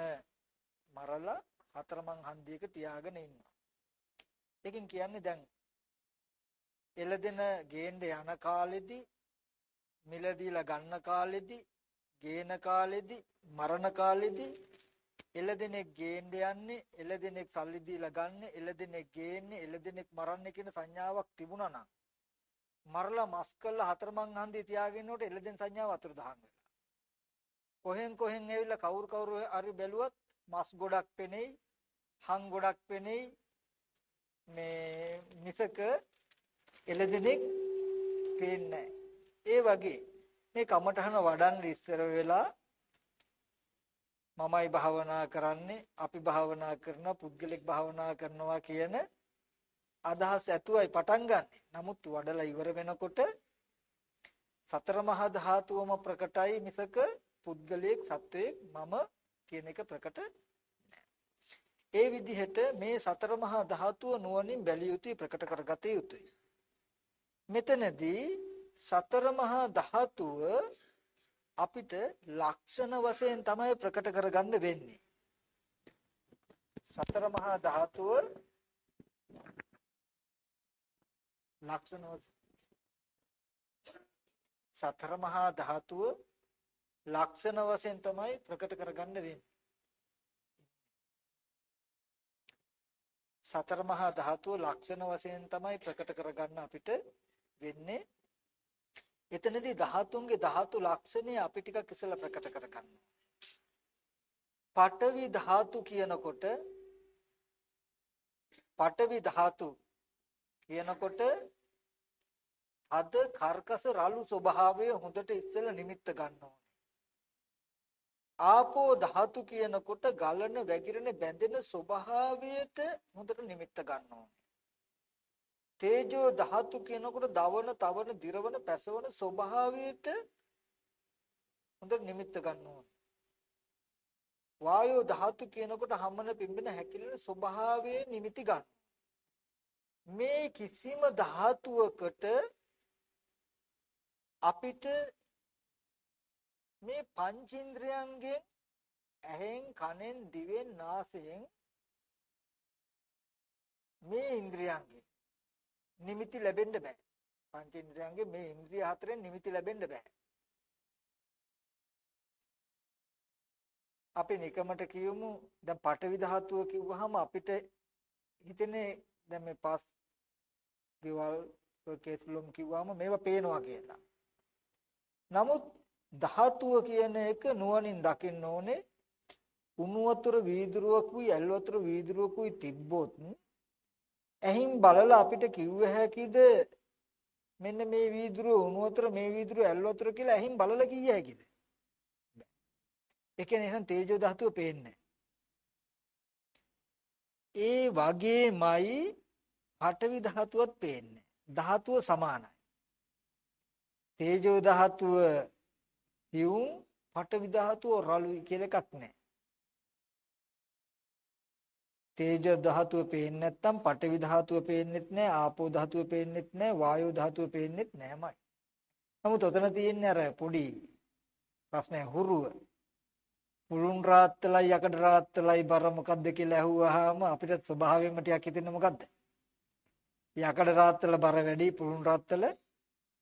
මරලා හතරමං හන්දියක තියාගෙන ඉන්නවා. ඒකෙන් කියන්නේ දැන් එළදෙන ගේන්න යන කාලෙදී මිලදීලා ගන්න කාලෙදී ගේන කාලෙදී මරණ කාලෙදී එළදෙනෙක් ගේන්න යන්නේ එළදෙනෙක් සල්ලි දීලා ගන්න එළදෙනෙක් ගේන්නේ එළදෙනෙක් මරන්නේ කියන සංඥාවක් තිබුණා නම් මරලා මස් කළා හතරමං හන්දිය තියාගෙන ඉන්නකොට එළදෙන සංඥාව අතුරුදහන් වෙලා කොහෙන් ඇවිල්ලා කවුරු හරි බැලුවත් මස් ගොඩක් පෙනෙයි හං ගොඩක් පෙනෙයි මේ මිසක එළදෙනෙක් පේන්නේ ඒ වගේ මේ කමඨහන වඩන්න ඉස්සර වෙලා මමයි භාවනා කරන්නේ අපි භාවනා කරනවා පුද්ගලික භාවනා කරනවා කියන අදහස ඇතුවයි පටන් ගන්න. නමුත් වඩලා ඉවර වෙනකොට සතර මහා ධාතුවම ප්‍රකටයි මිසක පුද්ගලික සත්වයක් මම කියන එක ප්‍රකට නැහැ. ඒ විදිහට මේ සතර මහා ධාතුව නුවණින් බැලිය යුතුයි ප්‍රකට කරගත යුතුයි. මෙතනදී සතර මහා ධාතුව අපිට ලක්ෂණ වශයෙන් තමයි ප්‍රකට කරගන්න වෙන්නේ. සතර මහා ධාතුව ලක්ෂණ සතර මහා ධාතුව ලක්ෂණ වශයෙන් තමයි ප්‍රකට කරගන්න වෙන්නේ. සතර මහා ධාතුව ලක්ෂණ වශයෙන් තමයි ප්‍රකට කරගන්න අපිට වෙන්නේ. එතනදී ධාතුන්ගේ ධාතු ලක්ෂණය අපි ටිකක් ඉස්සෙල්ලා ප්‍රකට කරගන්න. පඨවි ධාතු කියනකොට අද කර්කස රළු ස්වභාවය හොඳට ඉස්සෙල්ලා නිමිත්ත ගන්න ඕනේ. ආපෝ ධාතු කියනකොට ගලන වැగిරෙන බැඳෙන ස්වභාවයට හොඳට නිමිත්ත ගන්න ඕනේ. තේජෝ ධාතු කියනකොට දවන, තවන, දිරවන, පැසවන ස්වභාවයට හොඳට නිමිත්ත ගන්න ඕනේ. වායෝ ධාතු කියනකොට හමන පිම්බෙන හැකිලෙන ස්වභාවයේ නිමිති ගන්න. මේ කිසිම ධාතුවකට අපිට මේ පංචේන්ද්‍රයන්ගෙන් ඇහෙන්, කනෙන්, දිවෙන්, නාසයෙන් මේ ඉන්ද්‍රියන්ගෙන් නිමිති ලැබෙන්න බෑ. පංචේන්ද්‍රයන්ගේ මේ ඉන්ද්‍රිය හතරෙන් නිමිති ලැබෙන්න බෑ. අපි නිකමට කියමු දැන් පඨවි ධාතුව කිව්වහම අපිට හිතෙන්නේ දැන් මේ පස් ගෙවල් කේස්ලොම් කිව්වම මේවා පේනවා කියලා. නමුත් ධාතුව කියන එක නුවණින් දකින්න ඕනේ. උණු වතුර වීදුරුවකුයි ඇල් වතුර වීදුරුවකුයි තිබ්බොත් ඇහින් බලලා අපිට කිව්ව හැකිද මෙන්න මේ වීදුරුව උණු වතුර මේ වීදුරුව ඇල් වතුර කියලා ඇහින් බලලා කිය හැකිද? ඒ කියන්නේ එහෙනම් තේජෝ ධාතුව පේන්නේ. ඒ වගේමයි පඨවි ධාතුවත් පේන්නේ. ධාතුව සමානයි. තේජෝ ධාතුව සියුම් පඨවි ධාතුව රළුයි කියලා එකක් නැහැ. තේජෝ ධාතුව පේන්නේ නැත්නම් පඨවි ධාතුව පේන්නෙත් නැහැ, ආපෝ ධාතුව පේන්නෙත් නැහැ, වායෝ ධාතුව පේන්නෙත් නැහැමයි. නමුත් ඔතන තියෙන්නේ අර පොඩි ප්‍රශ්නයක් හුරුව. පුළුන් රාත්තලයි යකඩ රාත්තලයි බර මොකද්ද කියලා ඇහුවාම අපිට ස්වභාවයෙන්ම ටිකක් හිතෙන්නේ මොකද්ද? යකඩ රාත්තල බර වැඩි, පුළුන් රාත්තල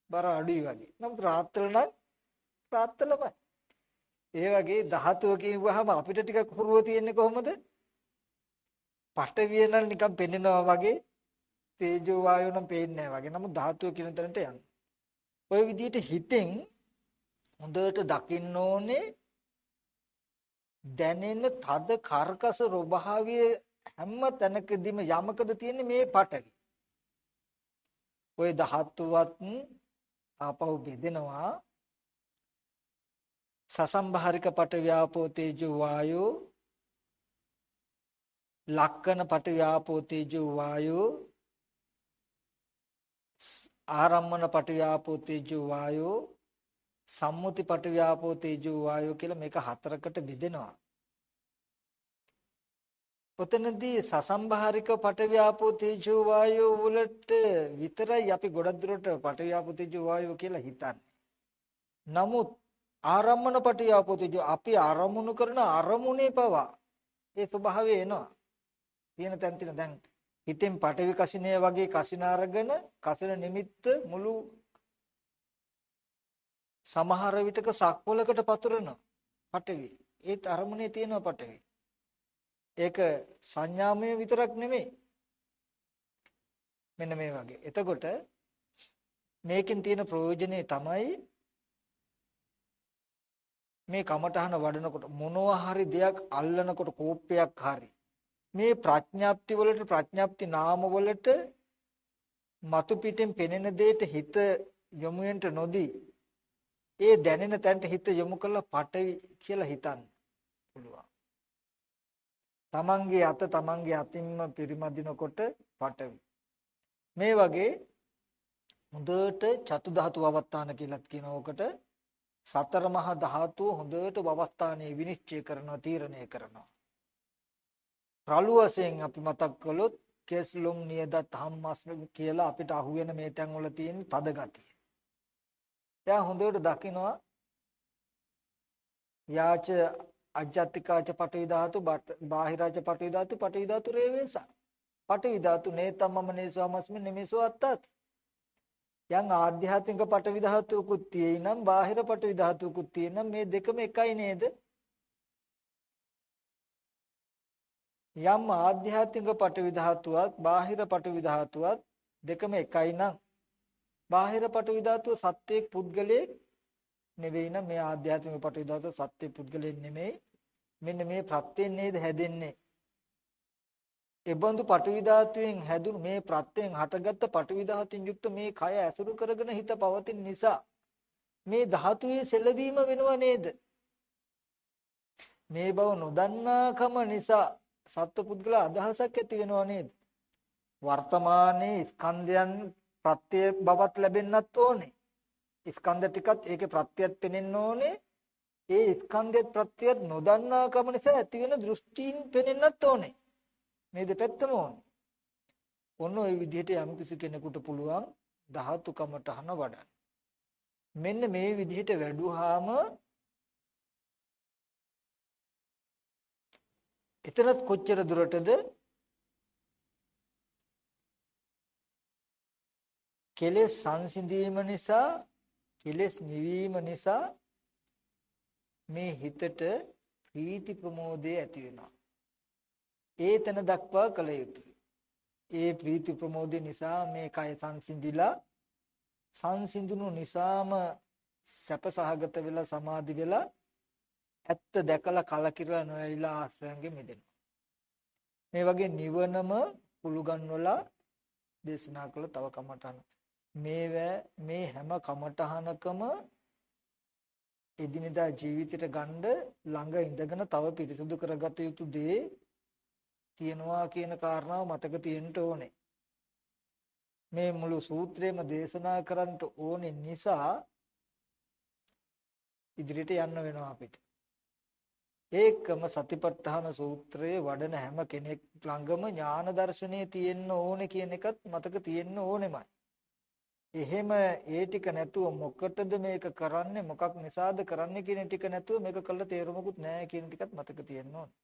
බර අඩුයි වගේ. නමුත් රාත්තල නම් රාත්තලමයි. ඒ වගේ ධාතුව කියවහම අපිට ටිකක් හුරුව තියෙන්නේ කොහොමද? පඨවිය නම් නිකන් පෙන්නනවා වගේ, තේජෝ වායෝ නම් පේන්නේ නැහැ වගේ. නමුත් ධාතුව කියන තැනට යන්නේ. ওই විදිහට හිතෙන් හොඳට දකින්න ඕනේ දැනෙන තද කර්කස ස්වභාවය හැම තැනකදීම යමකද තියෙන්නේ මේ පඨවි. ওই ධාතුවත් ආපහු බෙදෙනවා. සසම්භාරික පඨවි ආපෝ තේජෝ වායෝ, ලක්කන පඨවි ආපෝ තේජෝ වායෝ, ආරම්මන පඨවි ආපෝ තේජෝ වායෝ, සම්මුති පඨවි ආපෝ තේජෝ වායෝ කියලා මේක හතරකට බෙදෙනවා. ඔතනදී සසම්භාරික පඨවි ආපෝ තේජෝ වායෝ වලට විතරයි අපි ගොඩක් දුරට පඨවි ආපෝ තේජෝ වායෝ කියලා හිතන්නේ. නමුත් ආරම්මන පඨවි ආපෝ තේජෝ අපි ආරමුණු කරන අරමුණේ පවා ඒ ස්වභාවය එනවා. තියෙන තැන් තියෙන දැන් හිතෙන් පඨවි කසිනේ වගේ කසින අරගෙන කසින නිමිත්ත මුළු සමහර විටක සක්වලකට පතුරන පඨවි. ඒත් අරමුණේ තියෙන පඨවි. ඒක සංඥාමය විතරක් නෙමෙයි. මෙන්න මේ වගේ. එතකොට මේකෙන් තියෙන ප්‍රයෝජනේ තමයි මේ කමඨහන වඩනකොට මොනවා හරි දෙයක් අල්ලනකොට කෝපයක් හරි මේ ප්‍රඥාප්ති වලට ප්‍රඥාප්ති නාම වලට මතු පිටින් පෙනෙන දෙයට හිත යොමු වෙන්න නොදී ඒ දැනෙන තැනට හිත යොමු කරලා පටවි කියලා හිතන්න පුළුවන්. තමන්ගේ අත තමන්ගේ අතින්ම පිරිමදිනකොට පටවි. මේ වගේ හොඳට චතු ධාතු අවස්ථාන කියලාත් කියන ඕකට සතර මහා ධාතු හොඳට අවස්ථානයේ විනිශ්චය කරනවා, තීරණය කරනවා. රළු වශයෙන් අපි මතක් කළොත් කෙස්ලොම් නියදත් හම්මස් කියලා අපිට අහුවෙන මේ තැන් වල තියෙන තද ගතිය. එයා හොඳට දකිනවා යාච අජ්ජත්තිකාච පඨවි ධාතු බාහිරාච පඨවි ධාතු රේවේස පඨවි ධාතු නේතම්මම නේසවමස්මි නිමිසෝ අත්තත් යම් ආධ්‍යාත්මික පඨවි ධාතුකුත් තියෙනම් බාහිර පඨවි ධාතුකුත් තියෙනම් මේ දෙකම එකයි නේද? යම් ආධ්‍යාත්මික පඨවි ධාතුවත් බාහිර පඨවි ධාතුවත් දෙකම එකයි නම් බාහිර පඨවි ධාතුව සත්‍යයක් පුද්ගලයෙක් නෙවෙයි නම් මේ ආධ්‍යාත්මික පඨවි ධාතුව සත්‍ය පුද්ගලයෙක් නෙමෙයි. මෙන්න මේ ප්‍රත්‍යයෙන් නේද හැදෙන්නේ. එබඳු පඨවි ධාතුවෙන් හැදුණු මේ ප්‍රත්‍යයෙන් හටගත්ත පඨවි ධාතුන් යුක්ත මේ කය ඇසුරු කරගෙන හිත පවතින නිසා මේ ධාතුවේ සෙලවීම වෙනව නේද? මේ බව නොදන්නාකම නිසා සත්පුද්ගල අදහසක් ඇති වෙනව නේද? වර්තමානයේ ස්කන්ධයන් ප්‍රත්‍ය බවත් ලැබෙන්නත් ඕනේ. ස්කන්ධ ටිකත් ඒකේ ප්‍රත්‍යයත් පෙනෙන්න ඕනේ. ඒ ස්කන්ධයත් ප්‍රත්‍යයත් නොදන්නාකම නිසා ඇති වෙන දෘෂ්ටීන් පෙනෙන්නත් ඕනේ. මේ දෙපැත්තම ඕනේ. ඔන්න ඔය විදිහට යම් කිසි කෙනෙකුට පුළුවන් ධාතු කමඨහන වඩන්න. මෙන්න මේ විදිහට වැඩුවාම එතනත් කොච්චර දුරටද කෙලෙස් සංසිඳීම නිසා කෙලෙස් නිවීම නිසා මේ හිතට ප්‍රීති ප්‍රමෝදය ඇති වෙනවා. ඒතන දක්වා කල යුතුයි. ඒ ප්‍රීති ප්‍රමෝදය නිසා මේ කය සංසිඳිලා සංසිඳුණු නිසාම සැපසහගත වෙලා සමාධි වෙලා ඇත්ත දැකලා කලකිරලා නොඇලිලා ආශ්‍රයන්ගෙන් මිදෙනවා. මේ වගේ නිවනම කුළු ගන්නවලා දේශනා කළ තව කමඨන මේ හැම කමඨහනකම එදිනෙදා ජීවිතයට ගන්න ළඟ ඉඳගෙන තව පිරිසුදු කරගත යුතු දේ තියනවා කියන කාරණාව මතක තියෙන්න ඕනේ. මේ මුළු සූත්‍රයම දේශනා කරන්න ඕනේ නිසා ඉදිරියට යන්න වෙනවා අපිට. ඒකම සතිපට්ඨාන සූත්‍රයේ වඩන හැම කෙනෙක් ළඟම ඥාන දර්ශනය තියෙන්න ඕනේ කියන එකත් මතක තියෙන්න ඕනෙමයි. එහෙම ඒ ටික නැතුව මොකටද මේක කරන්නේ මොකක් නිසාද කරන්නේ කියන ටික නැතුව මේක කළ තේරුමකුත් නැහැ කියන ටිකත් මතක තියෙන්න ඕනේ.